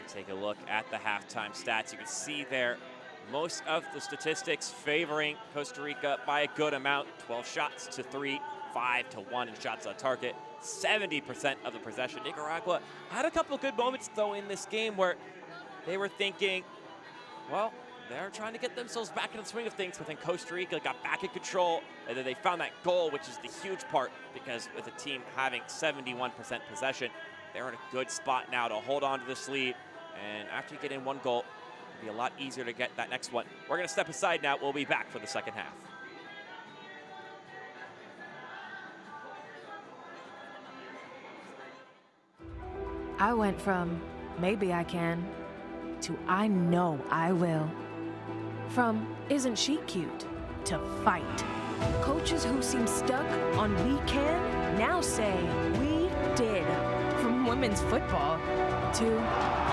Take a look at the halftime stats. You can see there most of the statistics favoring Costa Rica by a good amount. 12 shots to 3, 5 to 1 in shots on target. 70% of the possession. Nicaragua had a couple good moments though in this game where they were thinking, well, they're trying to get themselves back in the swing of things, but then Costa Rica got back in control, and then they found that goal, which is the huge part, because with a team having 71% possession, they're in a good spot now to hold on to this lead. And after you get in one goal, it'll be a lot easier to get that next one. We're going to step aside now. We'll be back for the second half. I went from maybe I can to I know I will. From isn't she cute to fight. Coaches who seem stuck on we can now say we did. From women's football to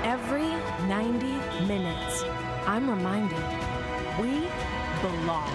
every 90 minutes, I'm reminded we belong.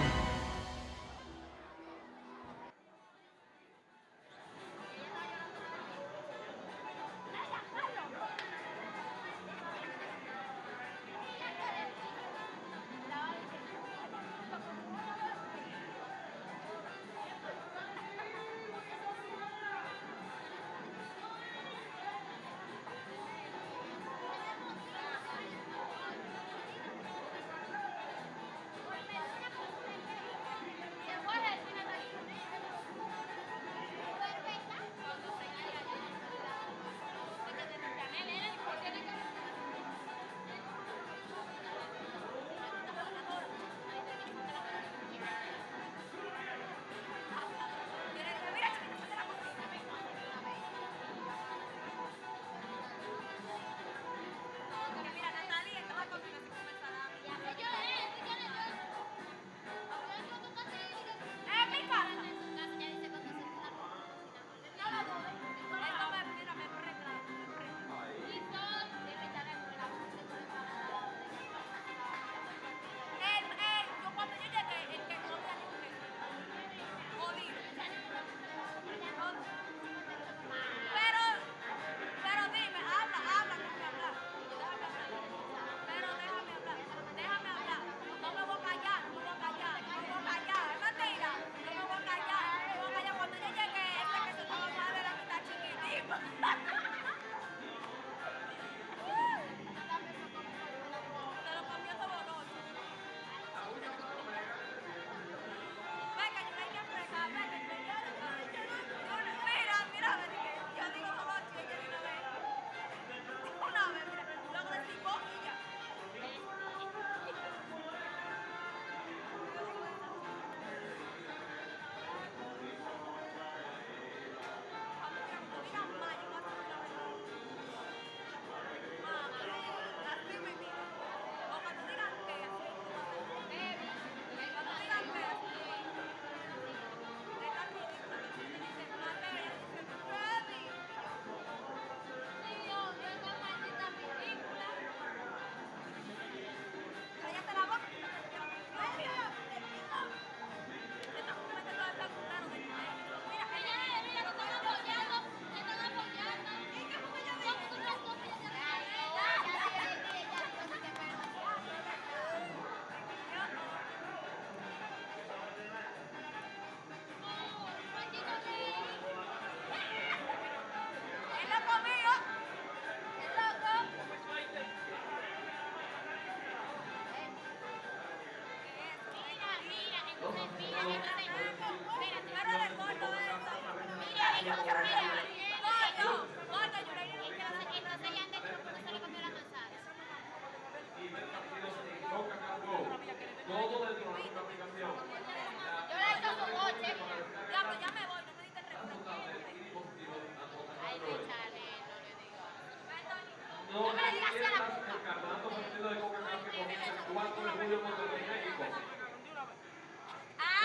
no pierdas el campeonato femenino de Concacaf que comienza el 4 de julio contra México.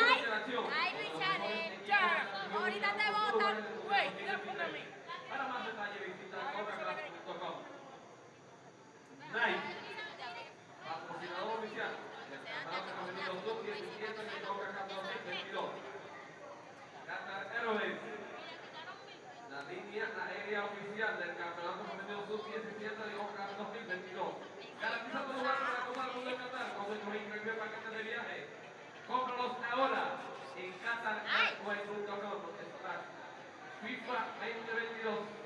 Una interacción con los mejores equipos de la Ahorita te votan. Güey, ya póngame. Para más detalles visita concacaf.com. Nike, patrocinador oficial del campeonato femenino sub-17 de Concacaf 2022. Qatar Airways, la línea aérea oficial del campeonato femenino sub-17 de Concacaf 2022. Garantiza tu lugar para la Copa del Mundo de Qatar con nuestros increíbles paquetes de viaje. Cómpralos ahora en QatarAirways.com. FIFA 2022.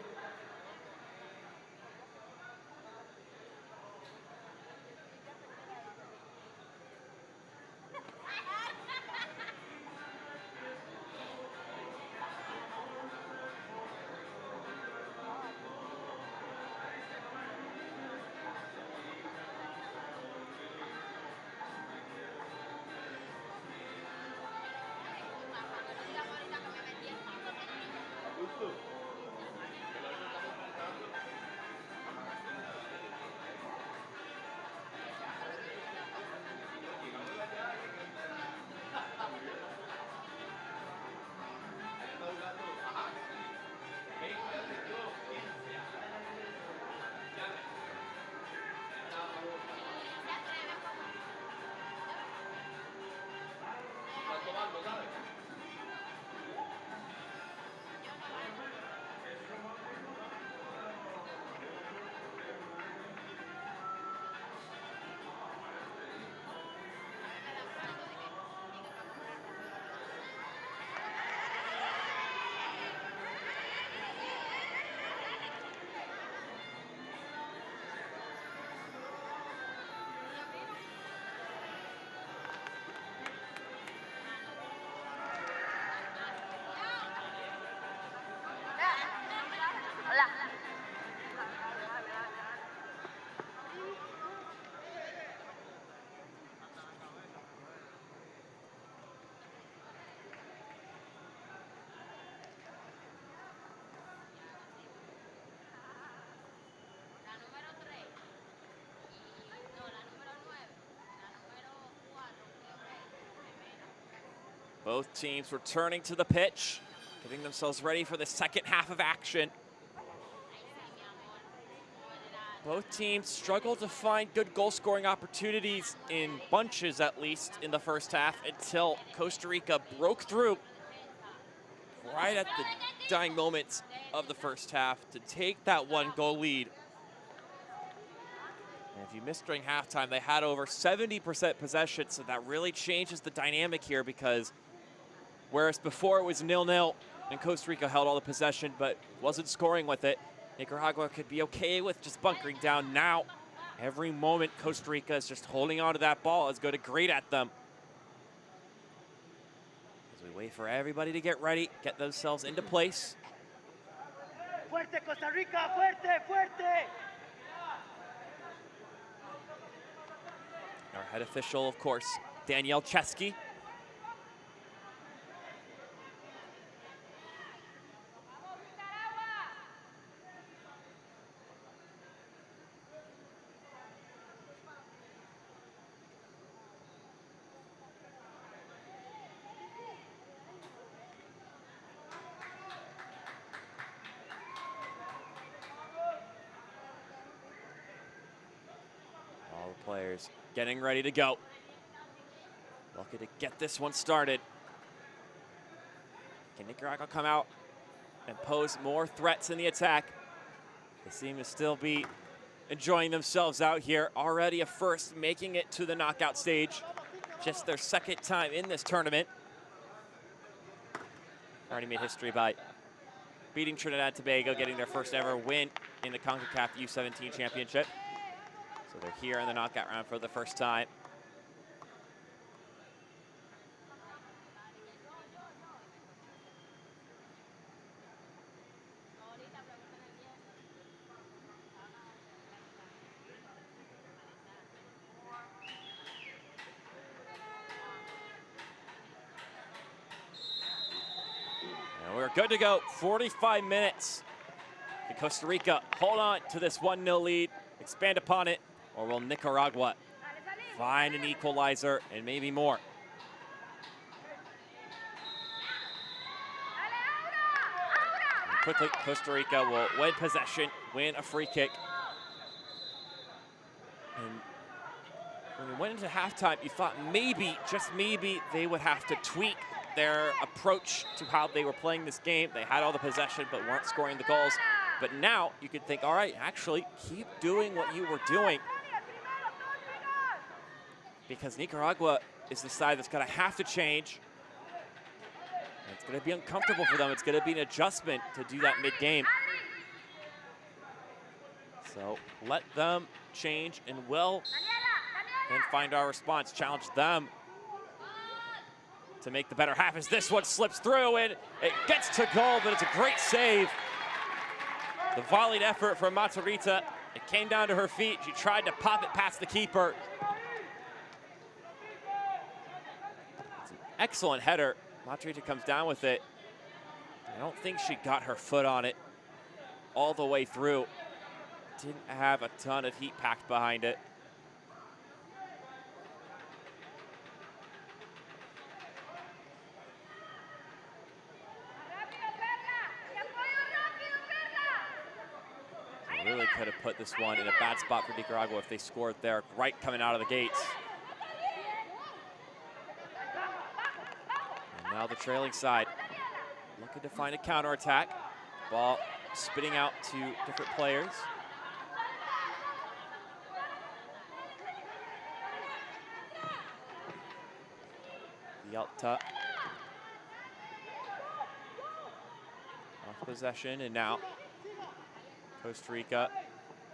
Both teams returning to the pitch, getting themselves ready for the second half of action. Both teams struggled to find good goal-scoring opportunities in bunches, at least, in the first half until Costa Rica broke through right at the dying moments of the first half to take that one-goal lead. And if you missed during halftime, they had over 70% possession, so that really changes the dynamic here because whereas before it was 0-0 and Costa Rica held all the possession but wasn't scoring with it, Nicaragua could be okay with just bunkering down. Now, every moment Costa Rica is just holding on to that ball is going to grate at them. As we wait for everybody to get ready, get themselves into place. Fuerte Costa Rica, fuerte, fuerte. Our head official, of course, Danielle Chesky. All the players getting ready to go. Lucky to get this one started. Can Nicaragua come out and pose more threats in the attack? They seem to still be enjoying themselves out here. Already a first, making it to the knockout stage. Just their second time in this tournament. Already made history by beating Trinidad and Tobago, getting their first ever win in the Concacaf U17 championship. So they're here in the knockout round for the first time. And we're good to go. 45 minutes Can Costa Rica hold on to this 1-0 lead, expand upon it, or will Nicaragua find an equalizer and maybe more? And quickly, Costa Rica will win possession, win a free kick. And when we went into halftime, you thought maybe, just maybe, they would have to tweak their approach to how they were playing this game. They had all the possession but weren't scoring the goals. But now you could think, all right, actually keep doing what you were doing, because Nicaragua is the side that's going to have to change. And it's going to be uncomfortable for them. It's going to be an adjustment to do that mid-game. So let them change, and we'll then find our response, challenge them to make the better half as this one slips through and it gets to goal, but it's a great save. The volleyed effort from Matarrita, it came down to her feet. She tried to pop it past the keeper. It's an excellent header. Matarrita comes down with it. I don't think she got her foot on it all the way through. Didn't have a ton of heat packed behind it. Really could have put this one in a bad spot for Nicaragua if they scored there right coming out of the gates. And now the trailing side looking to find a counterattack. Ball spitting out to different players. Yalta off possession, and now Costa Rica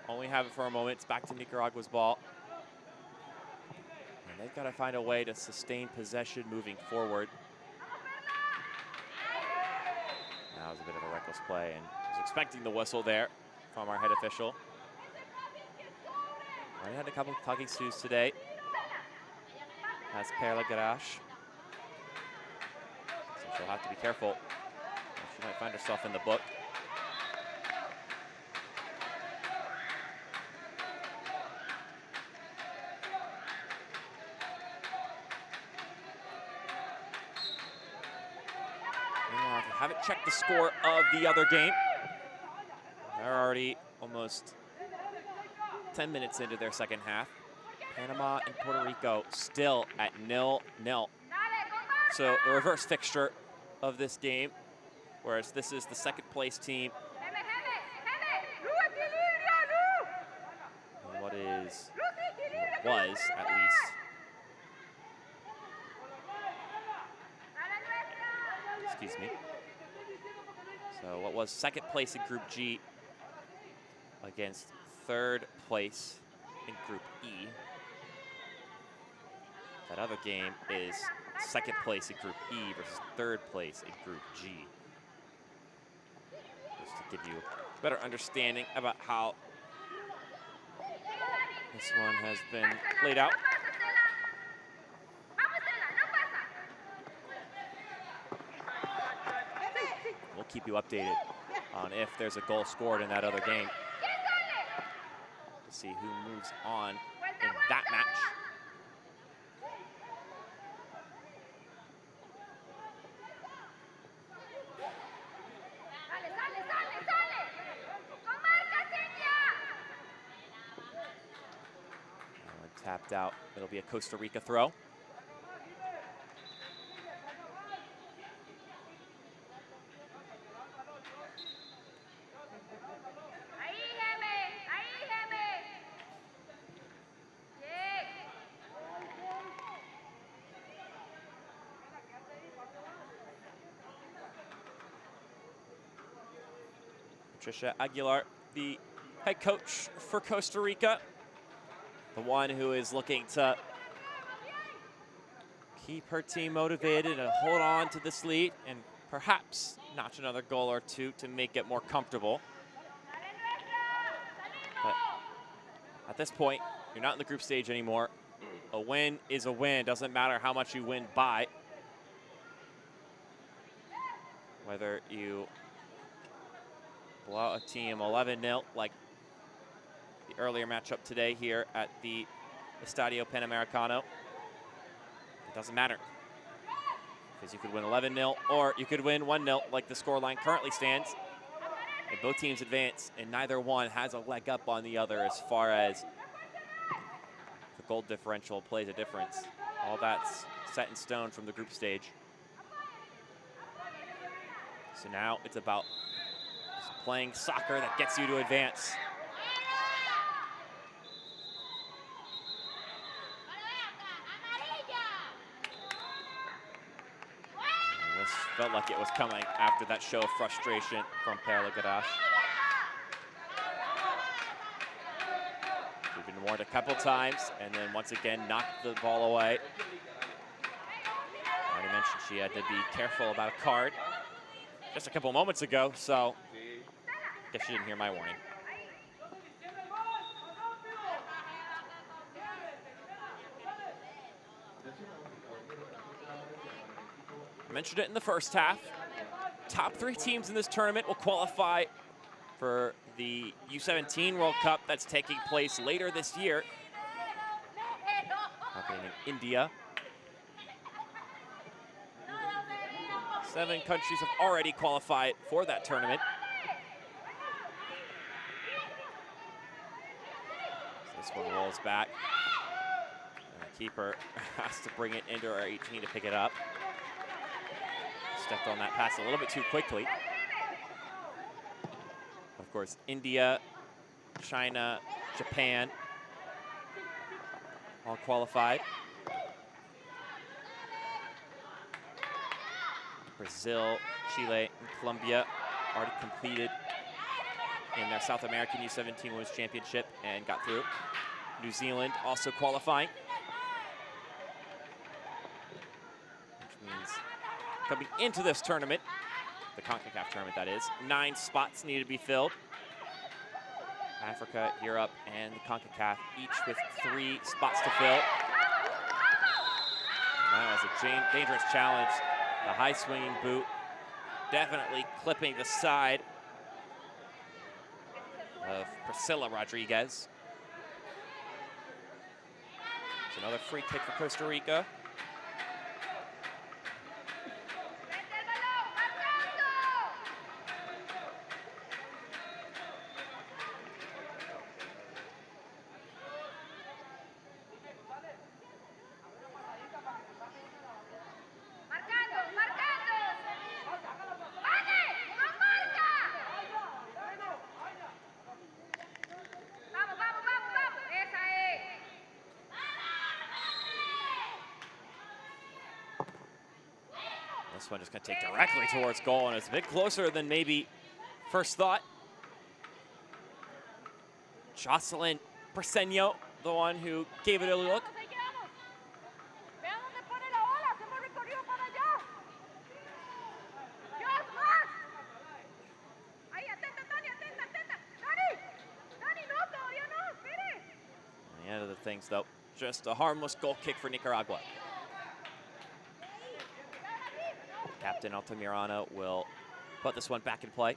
only have it for a moment. It's back to Nicaragua's ball. And they've got to find a way to sustain possession moving forward. That was a bit of a reckless play, and I was expecting the whistle there from our head official. Already had a couple of tugging sues today. Has Perla Garage. So she'll have to be careful. She might find herself in the book. Haven't checked the score of the other game. They're already almost 10 minutes into their second half. Panama and Puerto Rico still at 0-0. So the reverse fixture of this game, whereas this is the second place team. And what was at least, excuse me. So what was second place in Group G against third place in Group E. That other game is second place in Group E versus third place in Group G. Just to give you a better understanding about how this one has been played out. We'll keep you updated on if there's a goal scored in that other game to see who moves on in that match. Tapped out. It'll be a Costa Rica throw. Patricia Aguilar, the head coach for Costa Rica, the one who is looking to keep her team motivated and hold on to this lead and perhaps notch another goal or two to make it more comfortable. But at this point, you're not in the group stage anymore. A win is a win. Doesn't matter how much you win by. Whether you pull out a team 11-0 like the earlier matchup today here at the Estadio Panamericano. It doesn't matter, because you could win 11-0 or you could win 1-0 like the scoreline currently stands. And both teams advance, and neither one has a leg up on the other as far as the goal differential plays a difference. All that's set in stone from the group stage. So now it's about playing soccer that gets you to advance. And this felt like it was coming after that show of frustration from Pere Lagarache. We've been warned a couple times, and then once again knocked the ball away. I already mentioned she had to be careful about a card just a couple moments ago, so I guess she didn't hear my warning. I mentioned it in the first half. Top 3 teams in this tournament will qualify for the U17 World Cup that's taking place later this year, happening in India. 7 countries have already qualified for that tournament. So this one rolls back. And the keeper has to bring it into our 18 to pick it up. Stepped on that pass a little bit too quickly. Of course, India, China, Japan, all qualified. Brazil, Chile, and Colombia already completed in their South American U17 Women's Championship and got through. New Zealand also qualifying, which means coming into this tournament, the Concacaf tournament that is, 9 spots need to be filled. Africa, Europe, and the Concacaf each with 3 spots to fill. And that was a dangerous challenge. The high swinging boot definitely clipping the side of Priscilla Rodriguez. It's another free kick for Costa Rica. This one just going to take directly towards goal, and it's a bit closer than maybe first thought. Jocelyn Preseno, the one who gave it a look. And the end of the things, though, just a harmless goal kick for Nicaragua. Captain Altamirano will put this one back in play.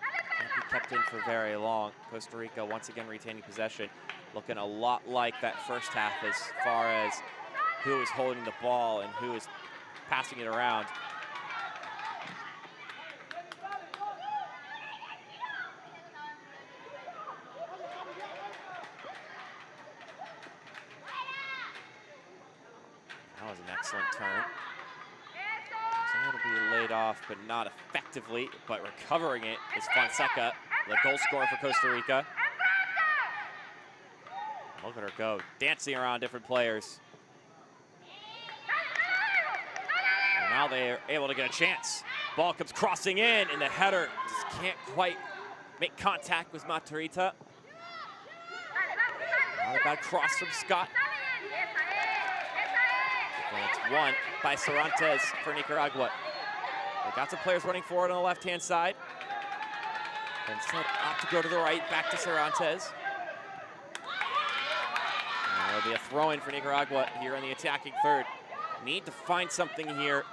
Can't be kept in for very long. Costa Rica once again retaining possession, looking a lot like that first half as far as who is holding the ball and who is passing it around. That was an excellent turn. Was able to be laid off, but not effectively. But recovering it is Fonseca, the goal scorer for Costa Rica. Look at her go, dancing around different players. And now they're able to get a chance. Ball comes crossing in, and the header just can't quite make contact with Matarrita. Not a bad cross from Scott. And it's won by Cervantes for Nicaragua. They got some players running forward on the left-hand side. Instead, opt to go to the right, back to Cervantes. And there'll be a throw-in for Nicaragua here in the attacking third. Need to find something here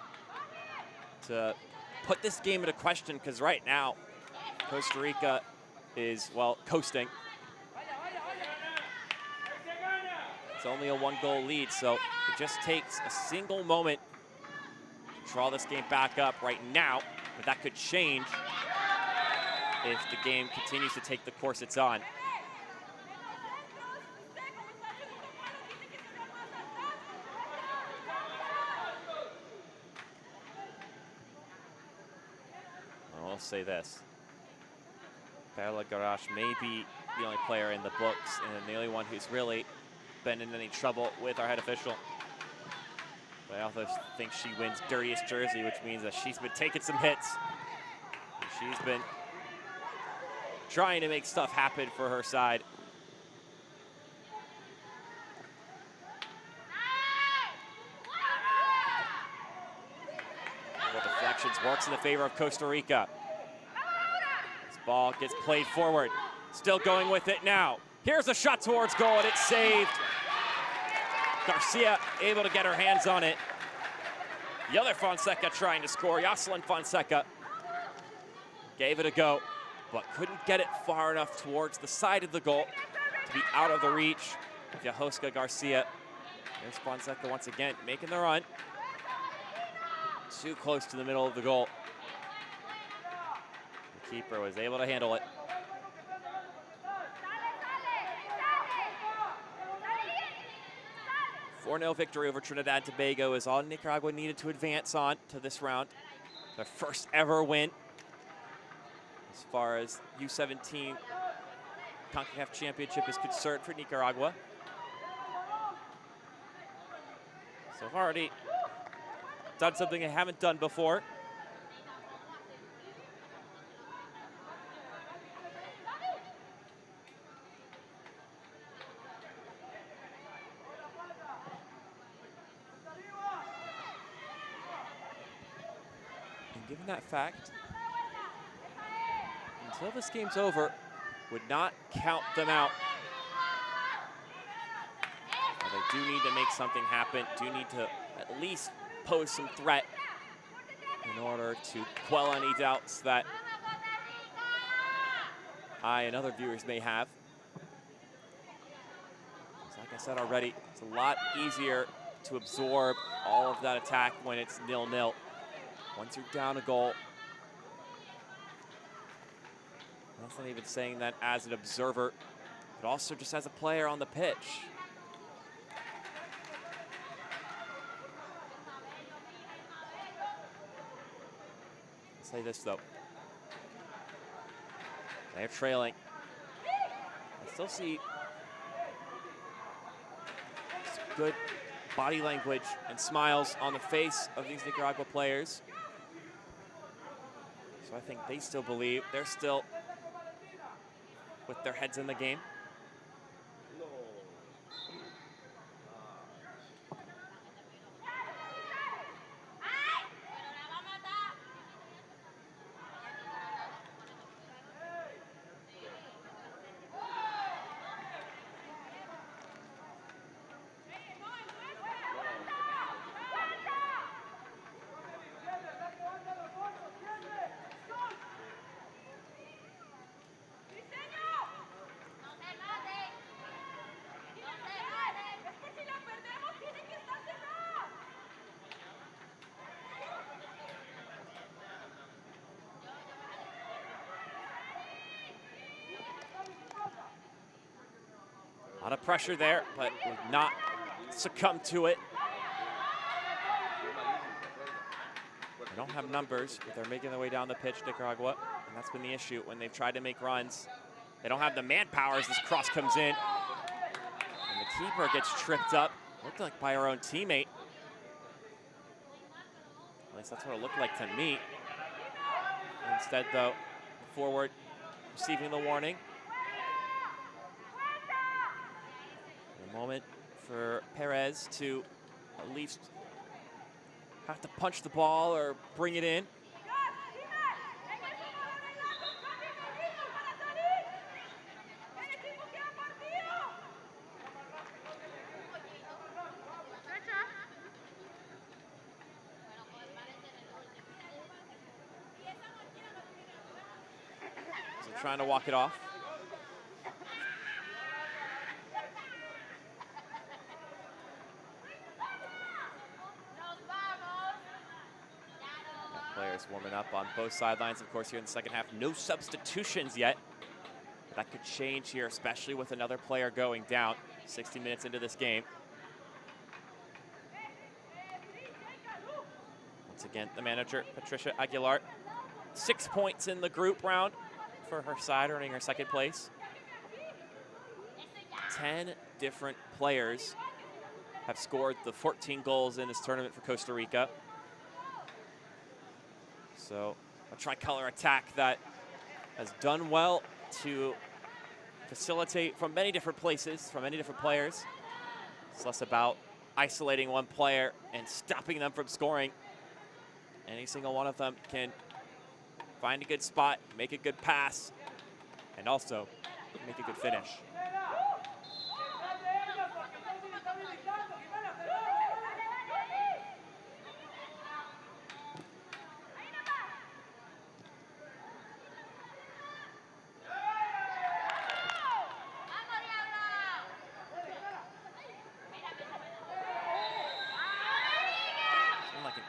to put this game into question, because right now, Costa Rica is, well, coasting. It's only a 1-goal lead, so it just takes a single moment to draw this game back up right now, but that could change if the game continues to take the course it's on. I'll say this. Perla Garage may be the only player in the books and the only one who's really been in any trouble with our head official. But I also think she wins dirtiest jersey, which means that she's been taking some hits. She's been trying to make stuff happen for her side. Well, deflections works in the favor of Costa Rica. This ball gets played forward. Still going with it now. Here's a shot towards goal, and it's saved. Garcia able to get her hands on it. The other Fonseca trying to score. Jocelyn Fonseca gave it a go, but couldn't get it far enough towards the side of the goal to be out of the reach of Johoska Garcia. There's Fonseca once again making the run. Too close to the middle of the goal. The keeper was able to handle it. 4-0 victory over Trinidad and Tobago is all Nicaragua needed to advance on to this round. Their first ever win as far as U17 Concacaf Championship is concerned for Nicaragua. So they've already done something they haven't done before. Given that fact, until this game's over, would not count them out. But they do need to make something happen, do need to at least pose some threat in order to quell any doubts that I and other viewers may have. So like I said already, it's a lot easier to absorb all of that attack when it's 0-0. Once you're down a goal, that's not even saying that as an observer, but also just as a player on the pitch. I'll say this though, they're trailing. I still see some good body language and smiles on the face of these Nicaragua players. So I think they still believe they're still with their heads in the game. A lot of pressure there, but would not succumb to it. They don't have numbers, but they're making their way down the pitch, Nicaragua, and that's been the issue when they've tried to make runs. They don't have the manpower as this cross comes in. And the keeper gets tripped up, looked like by our own teammate. At least that's what it looked like to me. Instead, though, forward receiving the warning. A moment for Perez to at least have to punch the ball or bring it in. trying to walk it off. Players warming up on both sidelines, of course, here in the second half. No substitutions yet. That could change here, especially with another player going down 60 minutes into this game. Once again, the manager, Patricia Aguilar, 6 points in the group round for her side, earning her second place. 10 different players have scored the 14 goals in this tournament for Costa Rica. So a tricolor attack that has done well to facilitate from many different places, from many different players. It's less about isolating one player and stopping them from scoring. Any single one of them can find a good spot, make a good pass, and also make a good finish.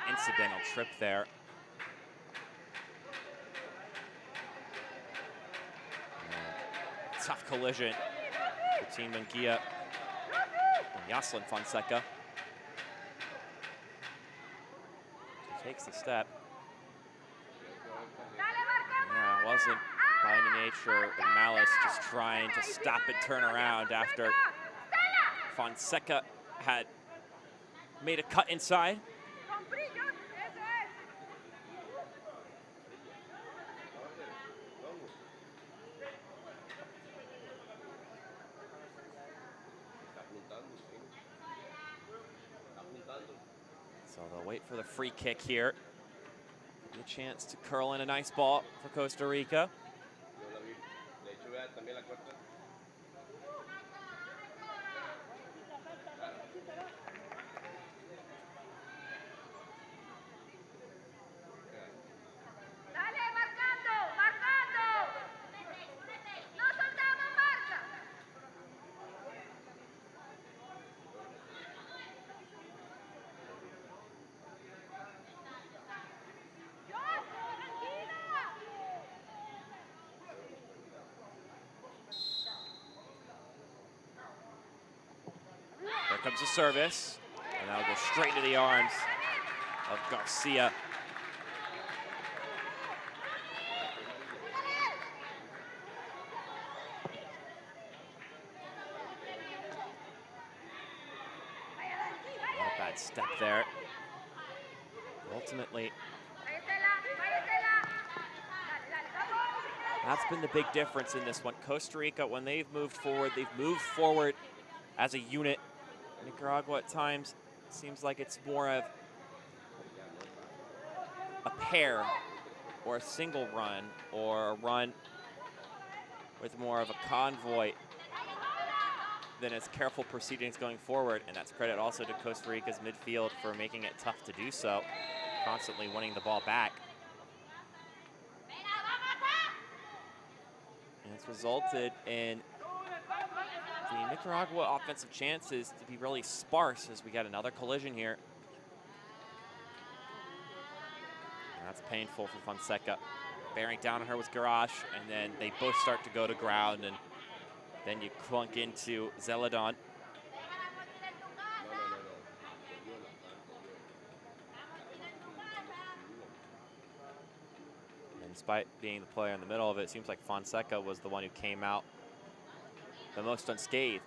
Incidental trip there. Tough collision between Munguia and Yoselin Fonseca. She takes the step. Yeah, it wasn't by any nature of malice, just trying to stop and turn around after Fonseca had made a cut inside. So they'll wait for the free kick here. Give a chance to curl in a nice ball for Costa Rica. There comes a service, and that'll go straight into the arms of Garcia. Not a bad step there. Ultimately, that's been the big difference in this one. Costa Rica, when they've moved forward as a unit. Nicaragua at times seems like it's more of a pair or a single run or a run with more of a convoy than its careful proceedings going forward. And that's credit also to Costa Rica's midfield for making it tough to do so, constantly winning the ball back. And it's resulted in the Nicaragua offensive chances to be really sparse as we got another collision here. And that's painful for Fonseca. Bearing down on her was Garage, and then they both start to go to ground, and then you clunk into Zeledon. And despite being the player in the middle of it, it seems like Fonseca was the one who came out the most unscathed.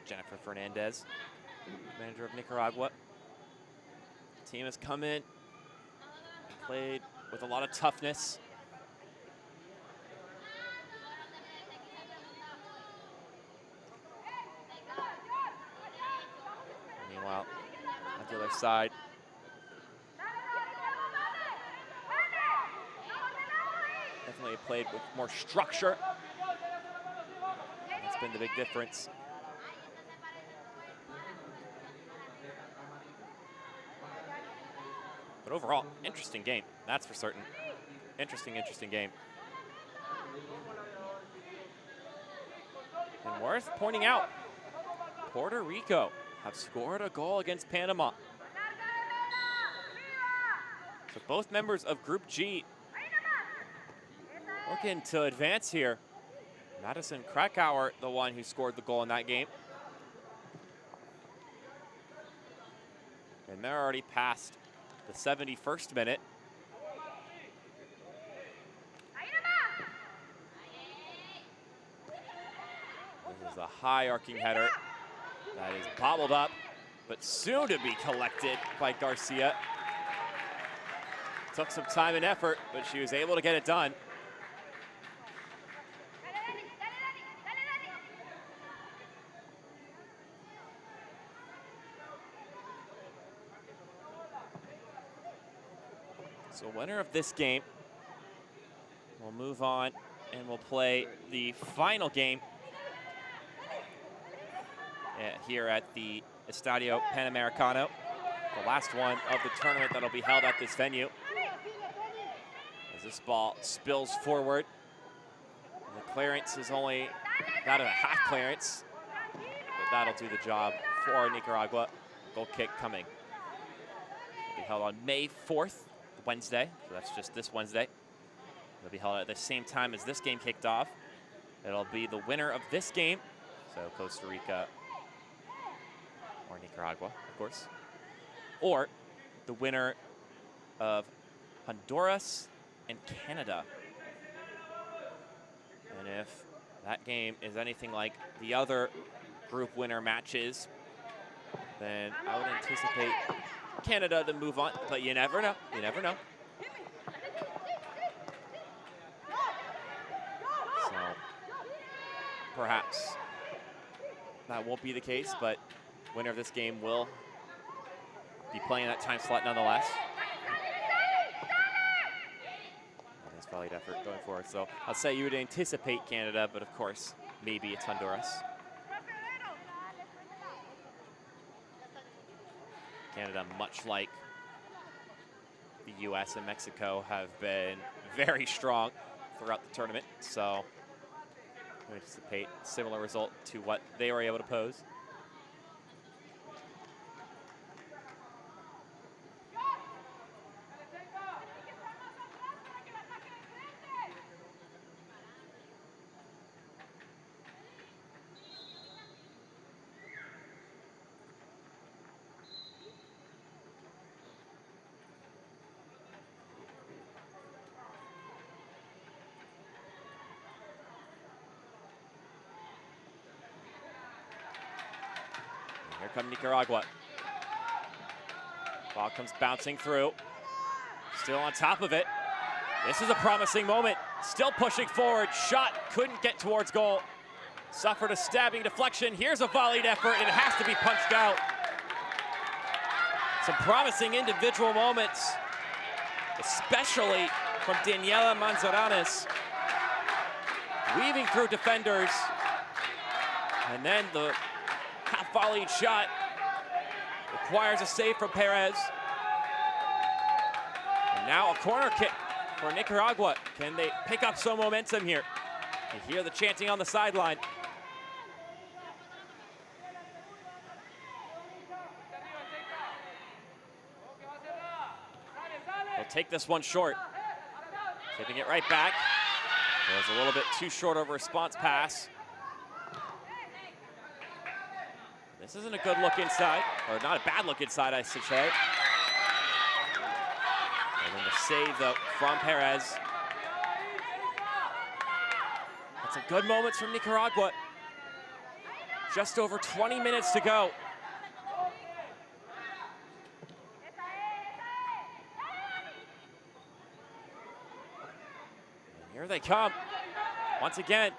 Jennifer Fernandez, manager of Nicaragua. The team has come in and played with a lot of toughness. Angular side. Definitely played with more structure. That's been the big difference. But overall, interesting game, that's for certain. Interesting game. And worth pointing out, Puerto Rico have scored a goal against Panama. So both members of Group G looking to advance here. Madison Krakauer, the one who scored the goal in that game. And they're already past the 71st minute. This is a high arcing header that is bobbled up, but soon to be collected by Garcia. Took some time and effort, but she was able to get it done. So winner of this game will move on and we'll play the final game here at the Estadio Panamericano, the last one of the tournament that'll be held at this venue. As this ball spills forward, the clearance is only that of a half clearance, but that'll do the job for Nicaragua. Goal kick coming. It'll be held on May 4th. Wednesday, so that's just this Wednesday. It'll be held at the same time as this game kicked off. It'll be the winner of this game, so Costa Rica or Nicaragua, of course, or the winner of Honduras and Canada. And if that game is anything like the other group winner matches, then I would anticipate Canada to move on, but you never know. You never know. So perhaps that won't be the case, but winner of this game will be playing that time slot nonetheless. Nice valiant effort going forward. So I'll say you would anticipate Canada, but of course, maybe it's Honduras. Canada, much like the US and Mexico, have been very strong throughout the tournament. So I anticipate a similar result to what they were able to pose. Here come Nicaragua. Ball comes bouncing through. Still on top of it. This is a promising moment. Still pushing forward. Shot couldn't get towards goal. Suffered a stabbing deflection. Here's a volleyed effort, and it has to be punched out. Some promising individual moments, especially from Daniela Manzanares, weaving through defenders. And then the half-volleyed shot requires a save from Perez. And now a corner kick for Nicaragua. Can they pick up some momentum here? You hear the chanting on the sideline. They'll take this one short. Tipping it right back. It was a little bit too short of a response pass. This isn't a good look inside, or not a bad look inside, I should say. And then the save, though, from Perez. Had some good moments from Nicaragua. Just over 20 minutes to go. And here they come, once again.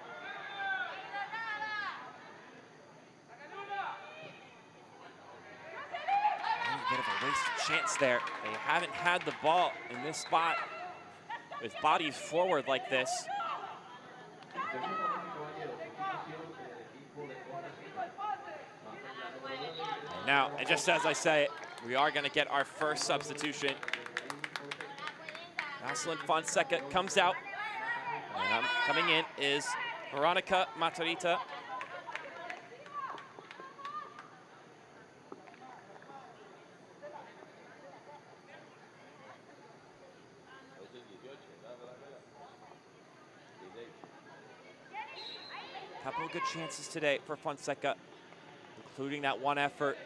A bit of Wasted chance there. They haven't had the ball in this spot with bodies forward like this. And now, and just as I say it, we are going to get our first substitution. Jocelyn Fonseca comes out. And coming in is Veronica Matarita. Couple of good chances today for Fonseca, including that one effort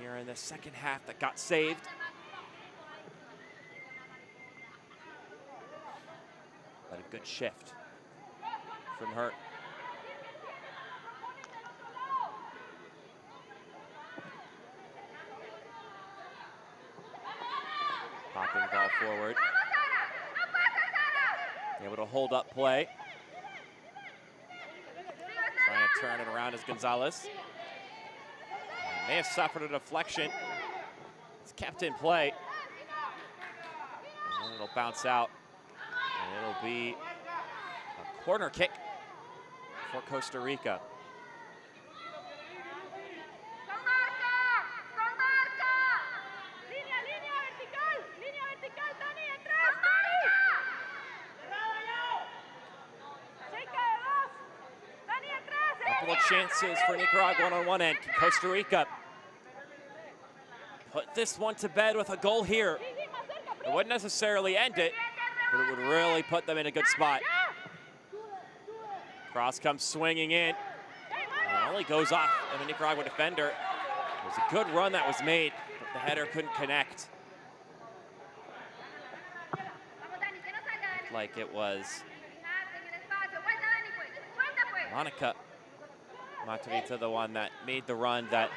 here in the second half that got saved. But a good shift from her. Popping ball forward. Able to hold up play. Trying to turn it around is Gonzalez. May have suffered a deflection. It's kept in play. And then it'll bounce out. And it'll be a corner kick for Costa Rica. Couple of chances for Nicaragua on one end. Can Costa Rica put this one to bed with a goal here? It wouldn't necessarily end it, but it would really put them in a good spot. Cross comes swinging in. And it only goes off of a Nicaragua defender. It was a good run that was made, but the header couldn't connect. Looked like it was Monica Matarita, the one that made the run that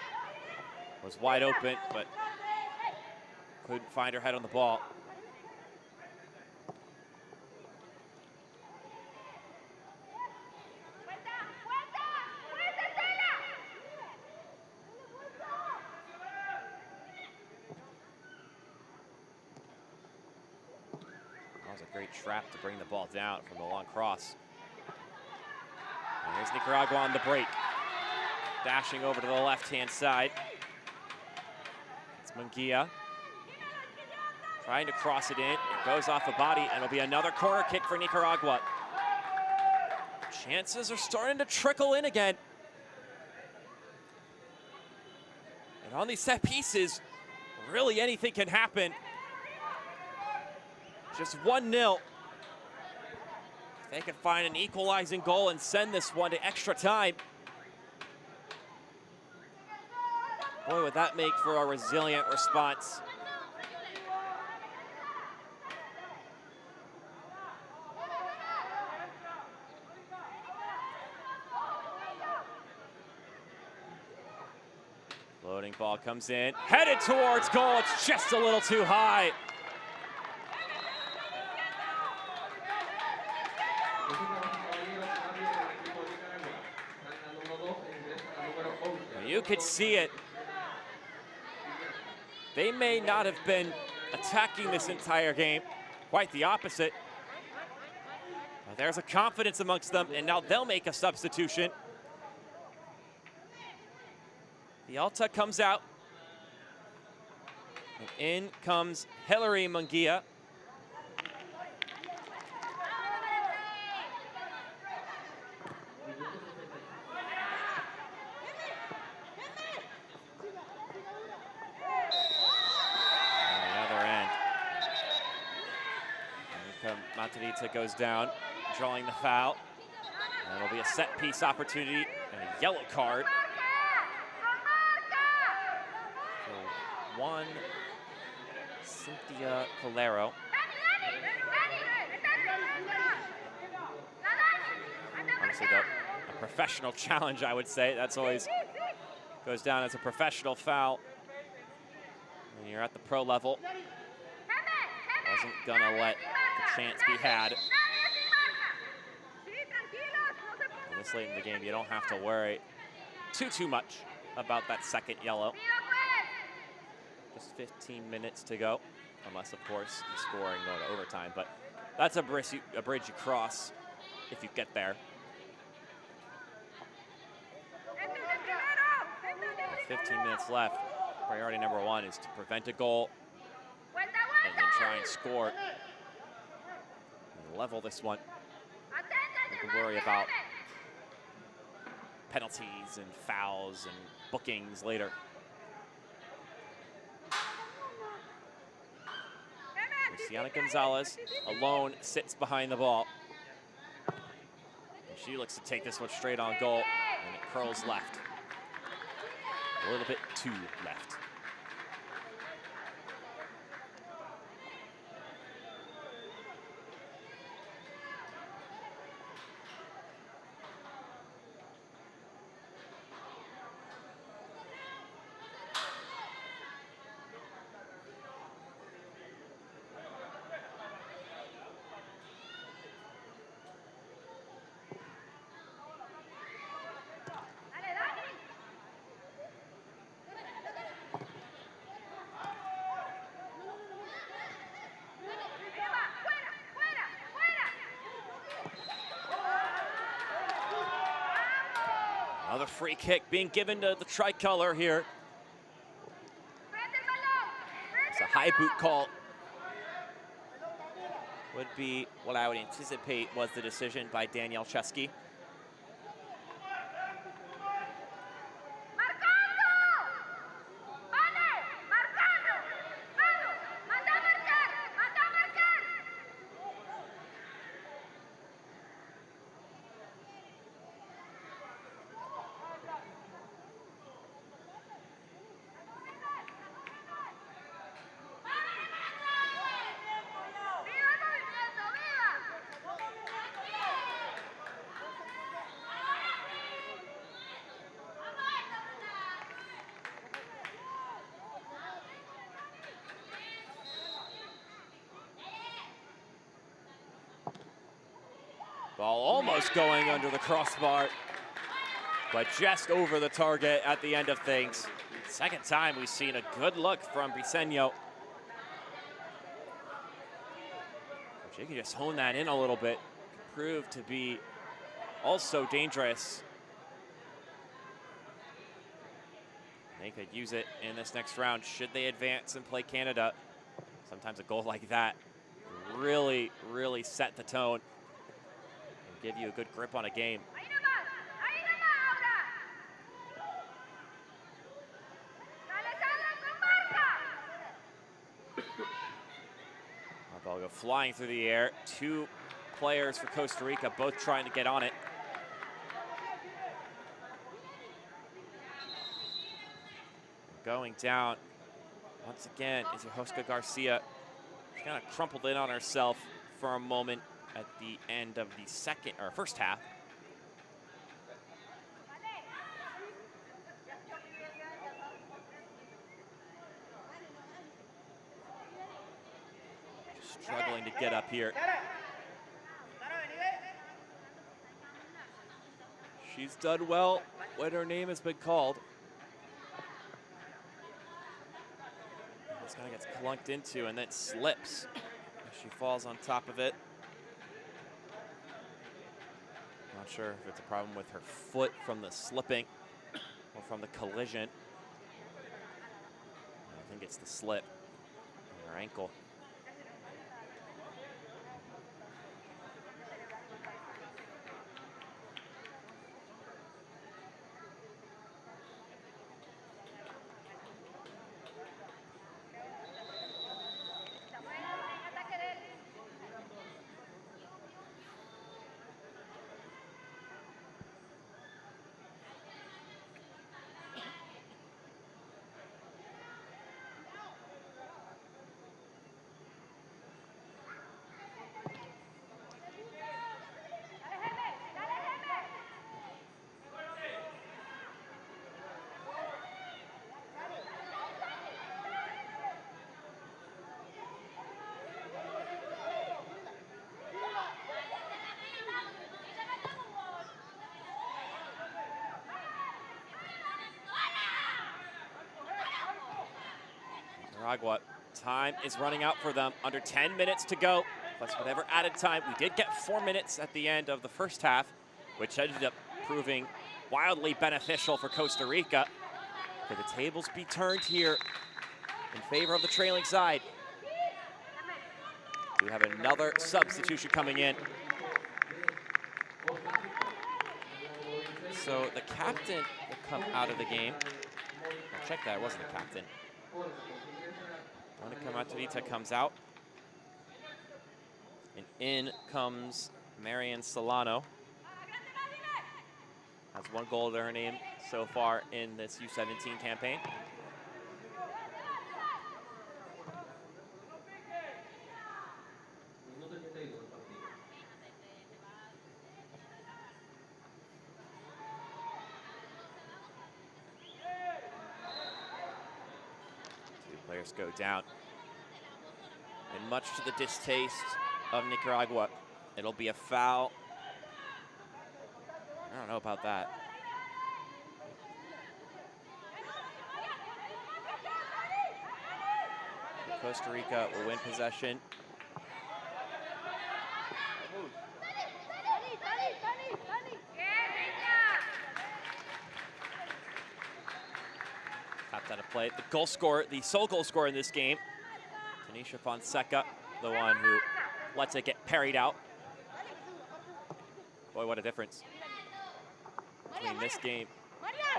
was wide open, but couldn't find her head on the ball. That was a great trap to bring the ball down from the long cross. And here's Nicaragua on the break. Dashing over to the left-hand side. It's Munguia. Trying to cross it in. It goes off a body, and it'll be another corner kick for Nicaragua. Chances are starting to trickle in again. And on these set pieces, really anything can happen. Just 1-0. If they can find an equalizing goal and send this one to extra time, boy, would that make for a resilient response. Loading ball comes in, headed towards goal. It's just a little too high. You could see it. They may not have been attacking this entire game, quite the opposite. But there's a confidence amongst them, and now they'll make a substitution. The Alta comes out, and in comes Hilary Munguia. Matarita goes down, drawing the foul. And it'll be a set-piece opportunity and a yellow card for one Cynthia Calero. Honestly, though, a professional challenge, I would say. That's always goes down as a professional foul when you're at the pro level. Wasn't gonna let the chance be had. And this late in the game, you don't have to worry too much about that second yellow. Just 15 minutes to go, unless, of course, you score and go to overtime. But that's a bridge you cross if you get there. 15 minutes left. Priority number one is to prevent a goal and then try and score and level this one. You can worry about penalties and fouls and bookings later. Luciana Gonzalez alone sits behind the ball. And she looks to take this one straight on goal, and it curls left. A little bit too left. Another free kick being given to the tricolor here. It's a high boot call. Would be what I would anticipate was the decision by Danielle Chesky. Ball almost going under the crossbar, but just over the target at the end of things. Second time we've seen a good look from Briseño. She can just hone that in a little bit, prove to be also dangerous. They could use it in this next round should they advance and play Canada. Sometimes a goal like that really, really set the tone. Give you a good grip on a game. Ball go flying through the air. Two players for Costa Rica, both trying to get on it. Going down once again is Joska Garcia. She kind of crumpled in on herself for a moment at the end of the first half. Just struggling to get up here. She's done well when her name has been called. This guy gets clunked into and then slips as she falls on top of it. Not sure if it's a problem with her foot from the slipping or from the collision. I think it's the slip on her ankle. Nicaragua, time is running out for them. Under 10 minutes to go, plus whatever added time. We did get 4 minutes at the end of the first half, which ended up proving wildly beneficial for Costa Rica. Could the tables be turned here in favor of the trailing side? We have another substitution coming in. So the captain will come out of the game. I'll check that, it wasn't the captain. Monica Maturita comes out. And in comes Marian Solano. Has 1 goal to her name so far in this U17 campaign. Players go down. And much to the distaste of Nicaragua, it'll be a foul. I don't know about that. Costa Rica will win possession. Tapped out of play. The goal scorer, the sole goal scorer in this game, Tanisha Fonseca, the one who lets it get parried out. Boy, what a difference between this game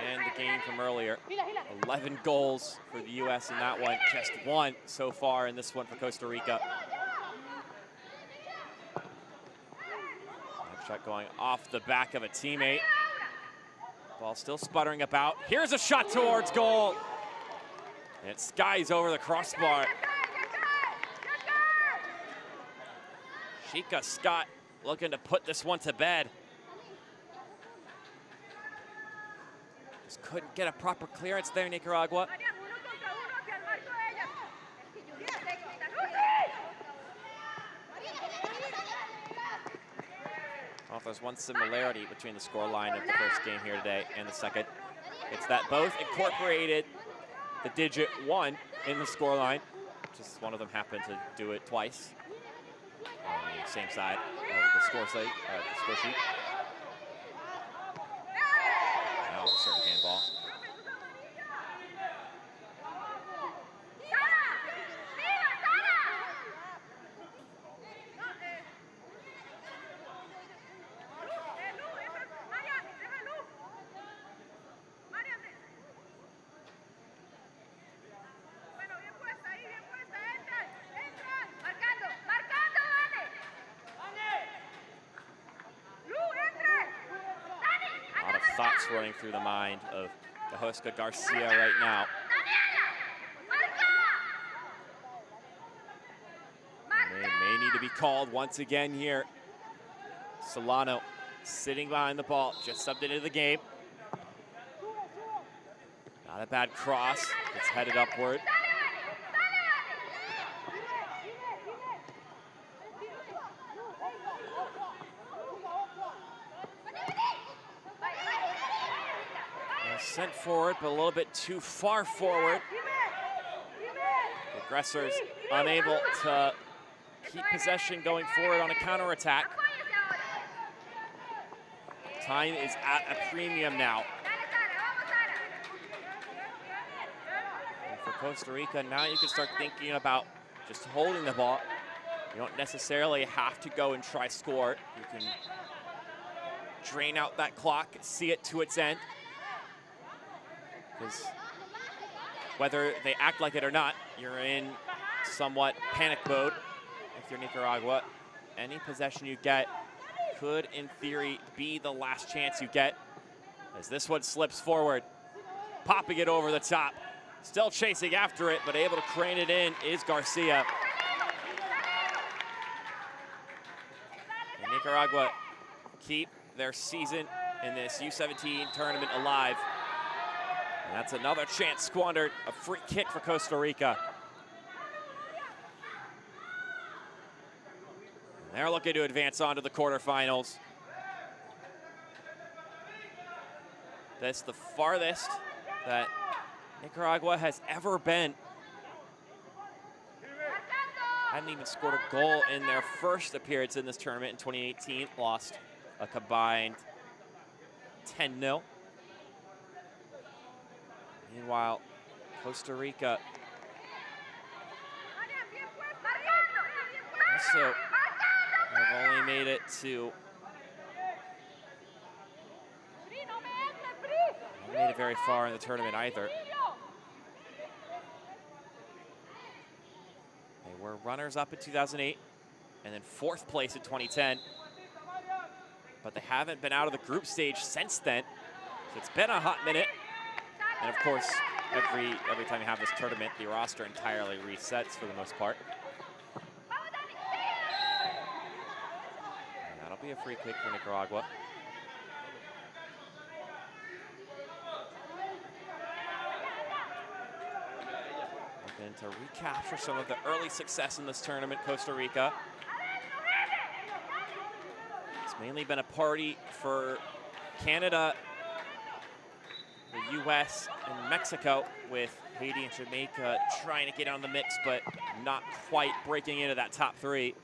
and the game from earlier. 11 goals for the U.S. in that one, just 1 so far in this one for Costa Rica. Shot going off the back of a teammate. Ball still sputtering about. Here's a shot towards goal. And it skies over the crossbar. Sheikah Scott looking to put this one to bed. Just couldn't get a proper clearance there, Nicaragua. Well, if there's one similarity between the scoreline of the first game here today and the second, it's that both incorporated the digit 1 in the scoreline. Just one of them happened to do it twice on the same side of the score sheet. Now a certain handball. Thoughts running through the mind of Josca Garcia right now. They may need to be called once again here. Solano sitting behind the ball, just subbed into the game. Not a bad cross, it's headed upward. Sent forward, but a little bit too far forward. The aggressors unable to keep possession going forward on a counterattack. Time is at a premium now. And for Costa Rica, now you can start thinking about just holding the ball. You don't necessarily have to go and try score. You can drain out that clock, see it to its end. Because whether they act like it or not, you're in somewhat panic mode if you're Nicaragua. Any possession you get could, in theory, be the last chance you get, as this one slips forward, popping it over the top. Still chasing after it, but able to crane it in is Garcia. And Nicaragua keep their season in this U17 tournament alive. And that's another chance squandered, a free kick for Costa Rica. And they're looking to advance on to the quarterfinals. That's the farthest that Nicaragua has ever been Hadn't even scored a goal in their first appearance in this tournament in 2018. Lost a combined 10-0. Meanwhile, Costa Rica also have only made it to, haven't made it very far in the tournament either. They were runners-up in 2008 and then 4th place in 2010. But they haven't been out of the group stage since then. So it's been a hot minute. And of course, every time you have this tournament, the roster entirely resets for the most part. And that'll be a free kick for Nicaragua. Looking to recapture some of the early success in this tournament, Costa Rica. It's mainly been a party for Canada, the US, and Mexico, with Haiti and Jamaica trying to get on the mix, but not quite breaking into that top 3.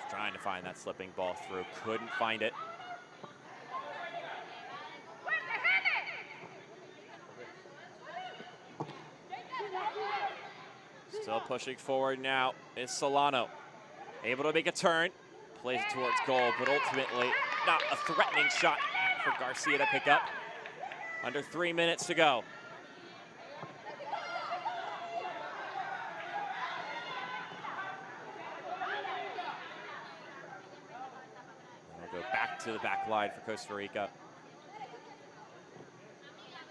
Trying to find that slipping ball through, couldn't find it. Still pushing forward now is Solano. Able to make a turn, plays it towards goal, but ultimately not a threatening shot for Garcia to pick up. Under 3 minutes to go. Back to the back line for Costa Rica.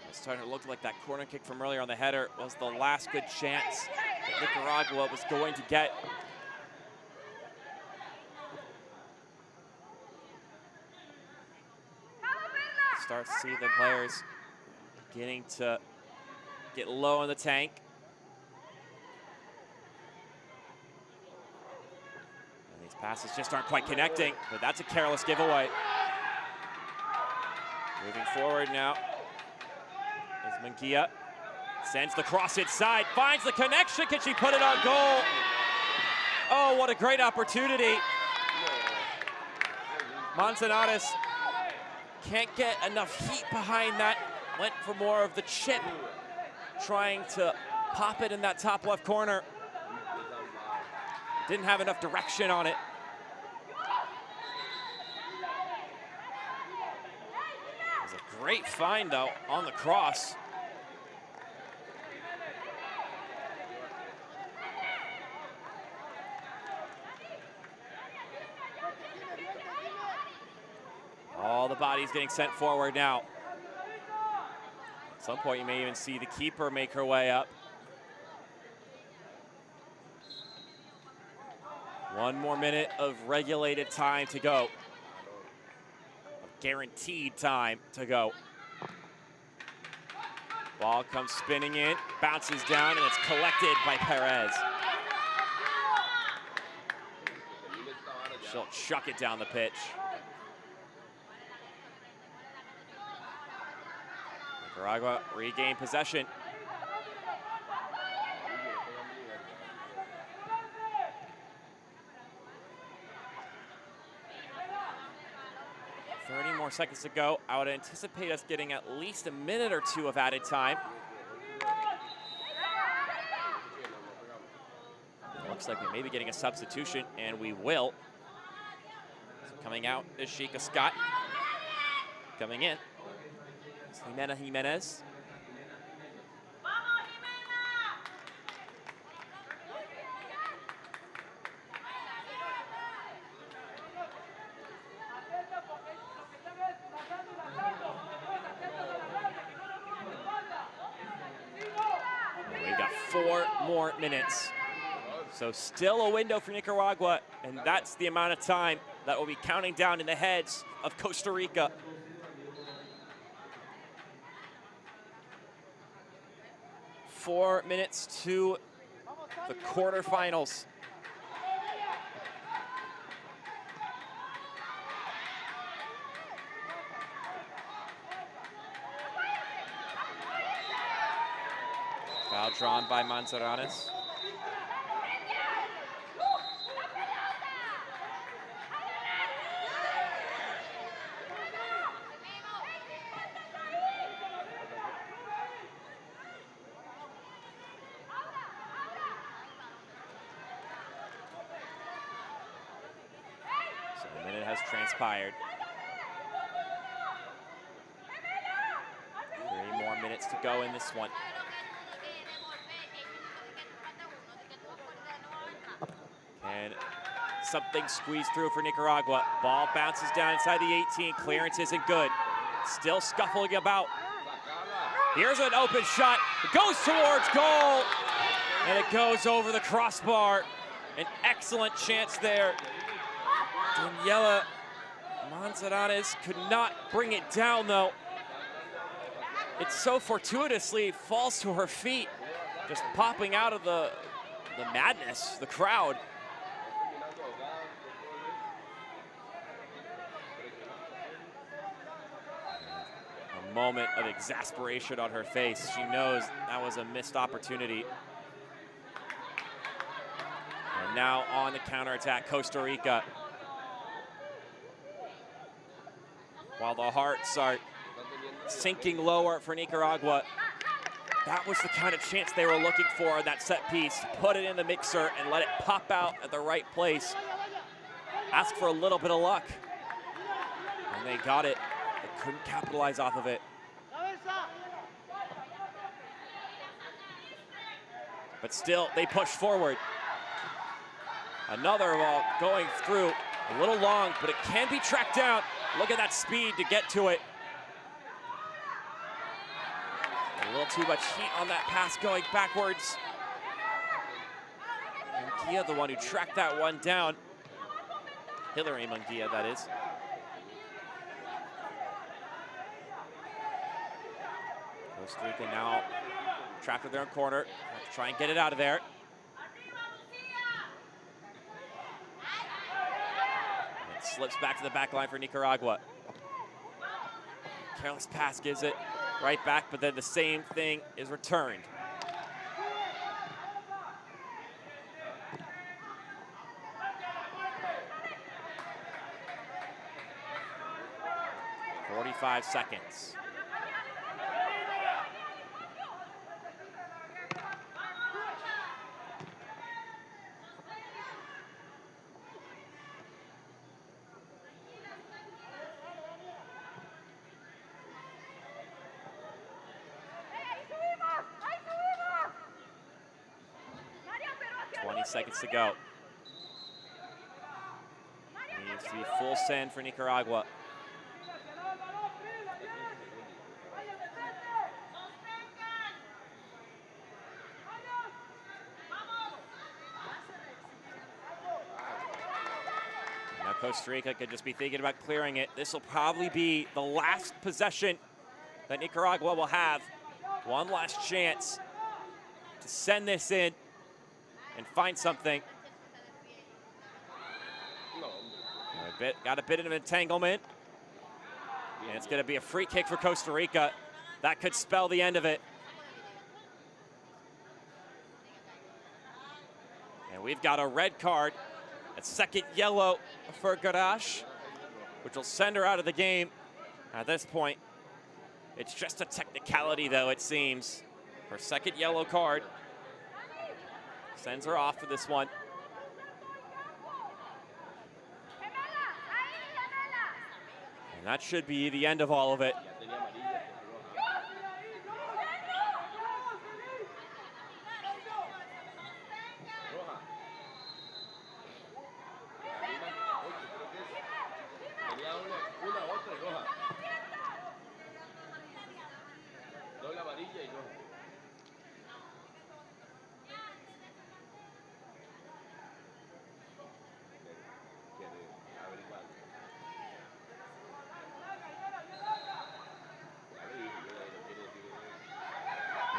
It's starting to look like that corner kick from earlier on the header was the last good chance that Nicaragua was going to get. Start to see the players getting to get low in the tank. Passes just aren't quite connecting, but that's a careless giveaway. Moving forward now is Munguia. Sends the cross inside, finds the connection. Can she put it on goal? Oh, what a great opportunity. Manzanares can't get enough heat behind that. Went for more of the chip, trying to pop it in that top left corner. Didn't have enough direction on it. It was a great find, though, on the cross. All the bodies getting sent forward now. At some point, you may even see the keeper make her way up. 1 more minute of regulated time to go. Guaranteed time to go. Ball comes spinning in, bounces down, and it's collected by Perez. She'll chuck it down the pitch. Nicaragua regain possession. More seconds to go. I would anticipate us getting at least a minute or 2 of added time. Looks like we may be getting a substitution, and we will. So coming out is Sheikha Scott. Coming in is Jimena Jimenez. We've got 4 more minutes. So still a window for Nicaragua, and that's the amount of time that will be counting down in the heads of Costa Rica. Four minutes to the quarterfinals. Foul drawn by Manzanares. So a minute has transpired. 3 more minutes to go in this one. And something squeezed through for Nicaragua. Ball bounces down inside the 18. Clearance isn't good. Still scuffling about. Here's an open shot. It goes towards goal. And it goes over the crossbar. An excellent chance there. Daniela Manzanares could not bring it down, though. It so fortuitously falls to her feet, just popping out of the madness, the crowd. A moment of exasperation on her face. She knows that was a missed opportunity. And now on the counterattack, Costa Rica. While the hearts are sinking lower for Nicaragua, that was the kind of chance they were looking for in that set piece. Put it in the mixer and let it pop out at the right place. Ask for a little bit of luck. And they got it. They couldn't capitalize off of it. But still, they push forward. Another ball going through, a little long, but it can be tracked down. Look at that speed to get to it. A little too much heat on that pass going backwards. Munguia, the one who tracked that one down. Hillary Munguia, that is. Costa Rica now trapped in their own corner. Have to try and get it out of there. It slips back to the back line for Nicaragua. Careless pass gives it right back, but then the same thing is returned. "45 seconds. Seconds to go. Needs to be full send for Nicaragua. Now Costa Rica could just be thinking about clearing it. This will probably be the last possession that Nicaragua will have. One last chance to send this in and find something. Got a bit of an entanglement. And it's going to be a free kick for Costa Rica. That could spell the end of it. And we've got a red card, a second yellow for Garage, which will send her out of the game. At this point, it's just a technicality, though, it seems. Her second yellow card sends her off for this one. And that should be the end of all of it.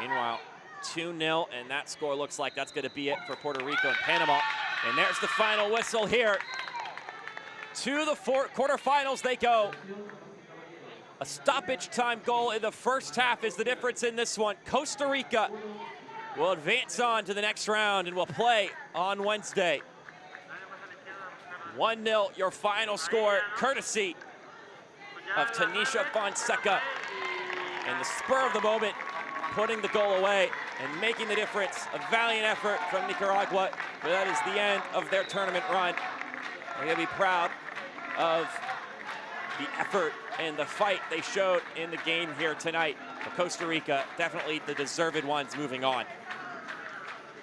Meanwhile, 2-0, and that score looks like that's going to be it for Puerto Rico and Panama. And there's the final whistle here. To the quarterfinals they go. A stoppage time goal in the first half is the difference in this one. Costa Rica will advance on to the next round and will play on Wednesday. 1-0, your final score, courtesy of Tanisha Fonseca. In the spur of the moment, putting the goal away and making the difference. A valiant effort from Nicaragua, but that is the end of their tournament run. They're gonna be proud of the effort and the fight they showed in the game here tonight. For Costa Rica, definitely the deserved ones moving on.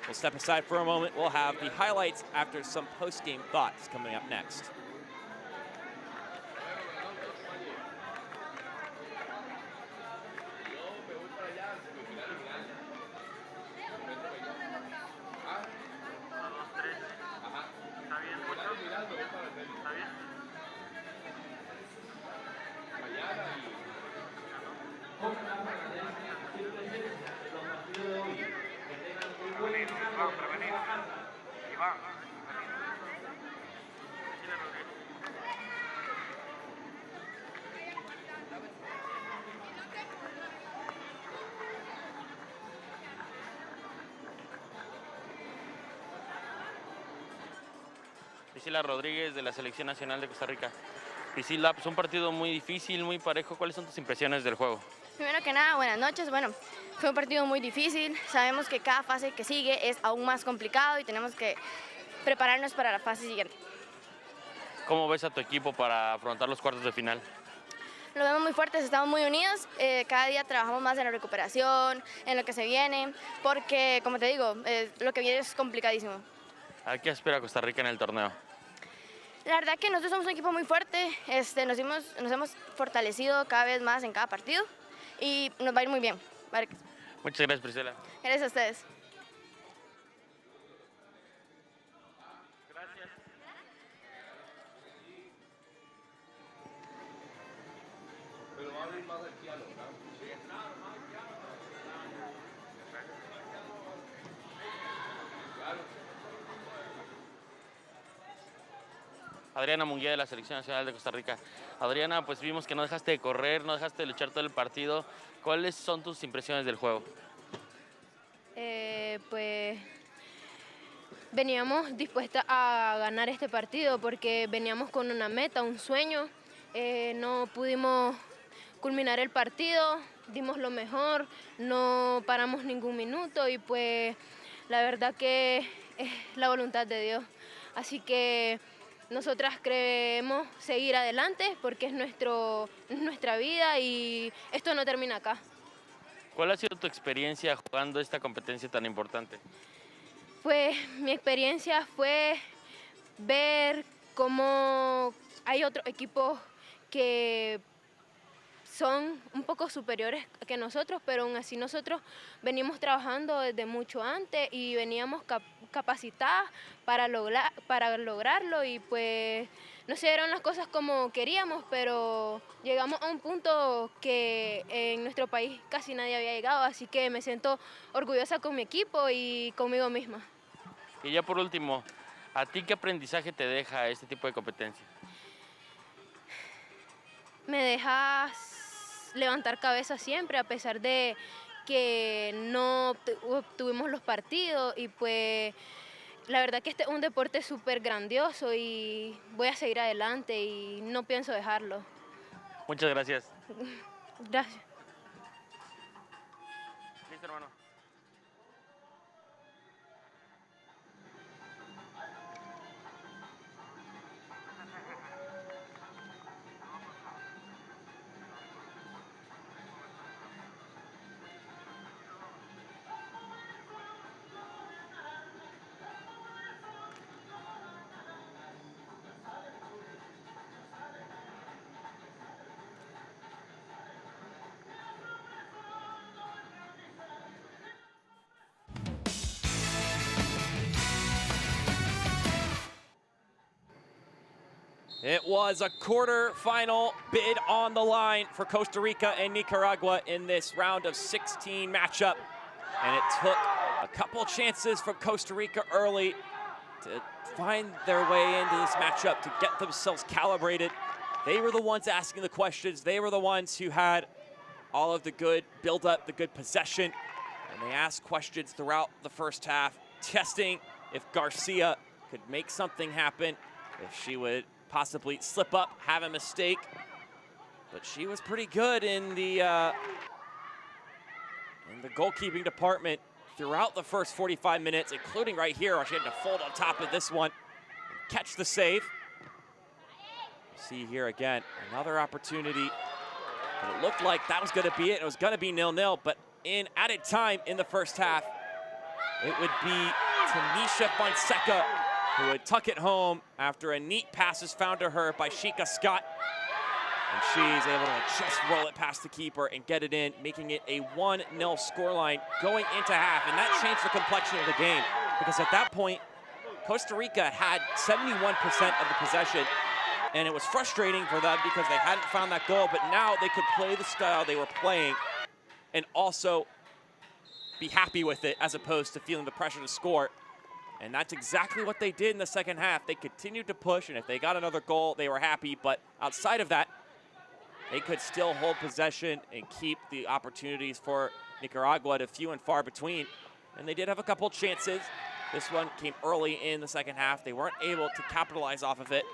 We'll step aside for a moment. We'll have the highlights after some post-game thoughts coming up next. Priscila Rodríguez de la Selección Nacional de Costa Rica. Priscila, pues un partido muy difícil, muy parejo. ¿Cuáles son tus impresiones del juego? Primero que nada, buenas noches. Bueno, fue un partido muy difícil. Sabemos que cada fase que sigue es aún más complicado y tenemos que prepararnos para la fase siguiente. ¿Cómo ves a tu equipo para afrontar los cuartos de final? Lo vemos muy fuertes, estamos muy unidos. Cada día trabajamos más en la recuperación, en lo que se viene, porque, como te digo, lo que viene es complicadísimo. ¿A qué espera Costa Rica en el torneo? La verdad que nosotros somos un equipo muy fuerte, nos hemos fortalecido cada vez más en cada partido y nos va a ir muy bien. Muchas gracias, Priscila. Gracias a ustedes. Adriana Munguía de la Selección Nacional de Costa Rica. Adriana, pues vimos que no dejaste de correr, no dejaste de luchar todo el partido. ¿Cuáles son tus impresiones del juego? Pues veníamos dispuestas a ganar este partido porque veníamos con una meta, un sueño. No pudimos culminar el partido, dimos lo mejor, no paramos ningún minuto y pues la verdad que es la voluntad de Dios. Así que nosotras queremos seguir adelante porque es nuestra vida y esto no termina acá. ¿Cuál ha sido tu experiencia jugando esta competencia tan importante? Pues mi experiencia fue ver cómo hay otros equipos que son un poco superiores que nosotros, pero aún así nosotros venimos trabajando desde mucho antes y veníamos capacitadas para lograrlo y pues no se dieron las cosas como queríamos, pero llegamos a un punto que en nuestro país casi nadie había llegado, así que me siento orgullosa con mi equipo y conmigo misma. Y ya por último, ¿a ti qué aprendizaje te deja este tipo de competencia? Me deja levantar cabeza siempre, a pesar de que no obtuvimos los partidos y pues la verdad que este es un deporte súper grandioso y voy a seguir adelante y no pienso dejarlo. Muchas gracias. Gracias. Listo, hermano. It was a quarter-final bid on the line for Costa Rica and Nicaragua in this round of 16 matchup And it took a couple chances from Costa Rica early to find their way into this matchup, to get themselves calibrated. They were the ones asking the questions. They were the ones who had all of the good build-up, the good possession. And they asked questions throughout the first half, testing if Garcia could make something happen, if she would possibly slip up, have a mistake. But she was pretty good in the goalkeeping department throughout the first 45 minutes, including right here, where she had to fold on top of this one and catch the save. See here again, another opportunity. And it looked like that was going to be it. It was going to be 0-0, but in added time in the first half, it would be Tanisha Fonseca who would tuck it home after a neat pass is found to her by Sheikah Scott. And she's able to just roll it past the keeper and get it in, making it a 1-0 scoreline going into half. And that changed the complexion of the game, because at that point, Costa Rica had 71% of the possession, and it was frustrating for them because they hadn't found that goal, but now they could play the style they were playing and also be happy with it as opposed to feeling the pressure to score. And that's exactly what they did in the second half. They continued to push, and if they got another goal, they were happy. But outside of that, they could still hold possession and keep the opportunities for Nicaragua to few and far between. And they did have a couple chances. This one came early in the second half. They weren't able to capitalize off of it.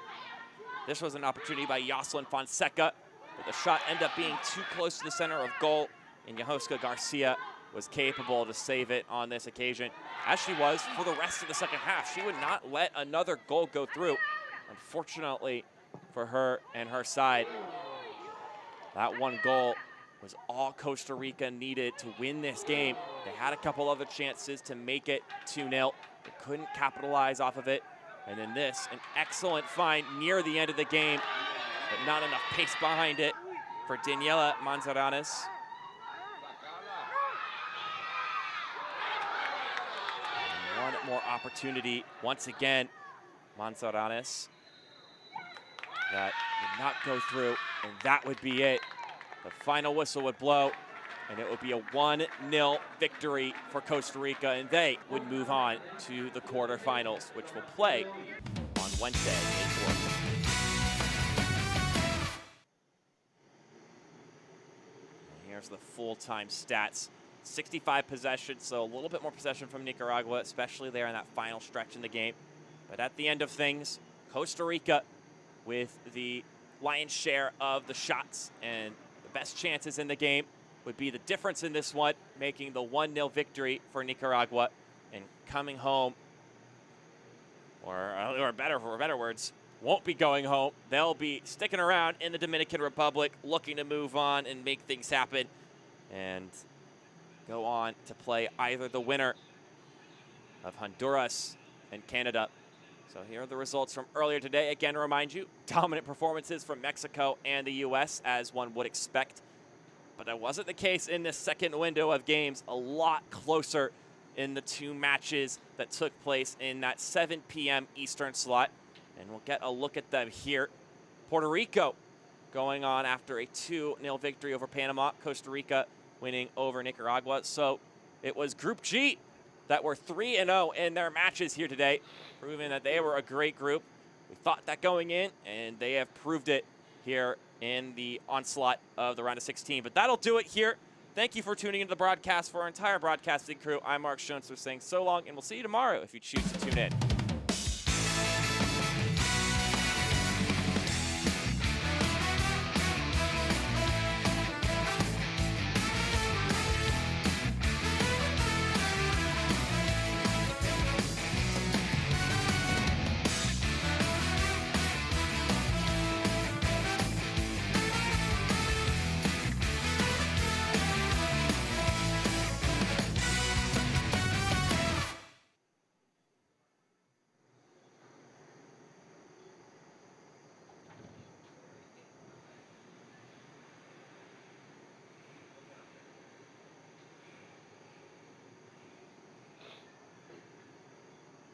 This was an opportunity by Yoselin Fonseca, but the shot ended up being too close to the center of goal, and Yohoska Garcia was capable to save it on this occasion, as she was for the rest of the second half. She would not let another goal go through, unfortunately for her and her side. That one goal was all Costa Rica needed to win this game. They had a couple other chances to make it 2-0. They couldn't capitalize off of it. And then this, an excellent find near the end of the game, but not enough pace behind it for Daniela Manzaranes. And one more opportunity, once again, Manzaranes. That would not go through, and that would be it. The final whistle would blow, and it would be a 1-0 victory for Costa Rica, and they would move on to the quarterfinals, which will play on Wednesday, May 4th. And here's the full-time stats. 65 possession, so a little bit more possession from Nicaragua, especially there in that final stretch in the game. But at the end of things, Costa Rica with the lion's share of the shots and the best chances in the game would be the difference in this one, making the 1-0 victory for Nicaragua and coming home, or better words, won't be going home. They'll be sticking around in the Dominican Republic, looking to move on and make things happen and go on to play either the winner of Honduras and Canada. So here are the results from earlier today. Again, to remind you, dominant performances from Mexico and the U.S., as one would expect. But that wasn't the case in this second window of games. A lot closer in the two matches that took place in that 7 p.m. Eastern slot. And we'll get a look at them here. Puerto Rico going on after a 2-0 victory over Panama. Costa Rica winning over Nicaragua. So it was Group G that were 3-0 in their matches here today, proving that they were a great group. We thought that going in, and they have proved it here in the onslaught of the round of 16. But that'll do it here. Thank you for tuning into the broadcast. For our entire broadcasting crew, I'm Mark Schoenster saying so long, and we'll see you tomorrow if you choose to tune in.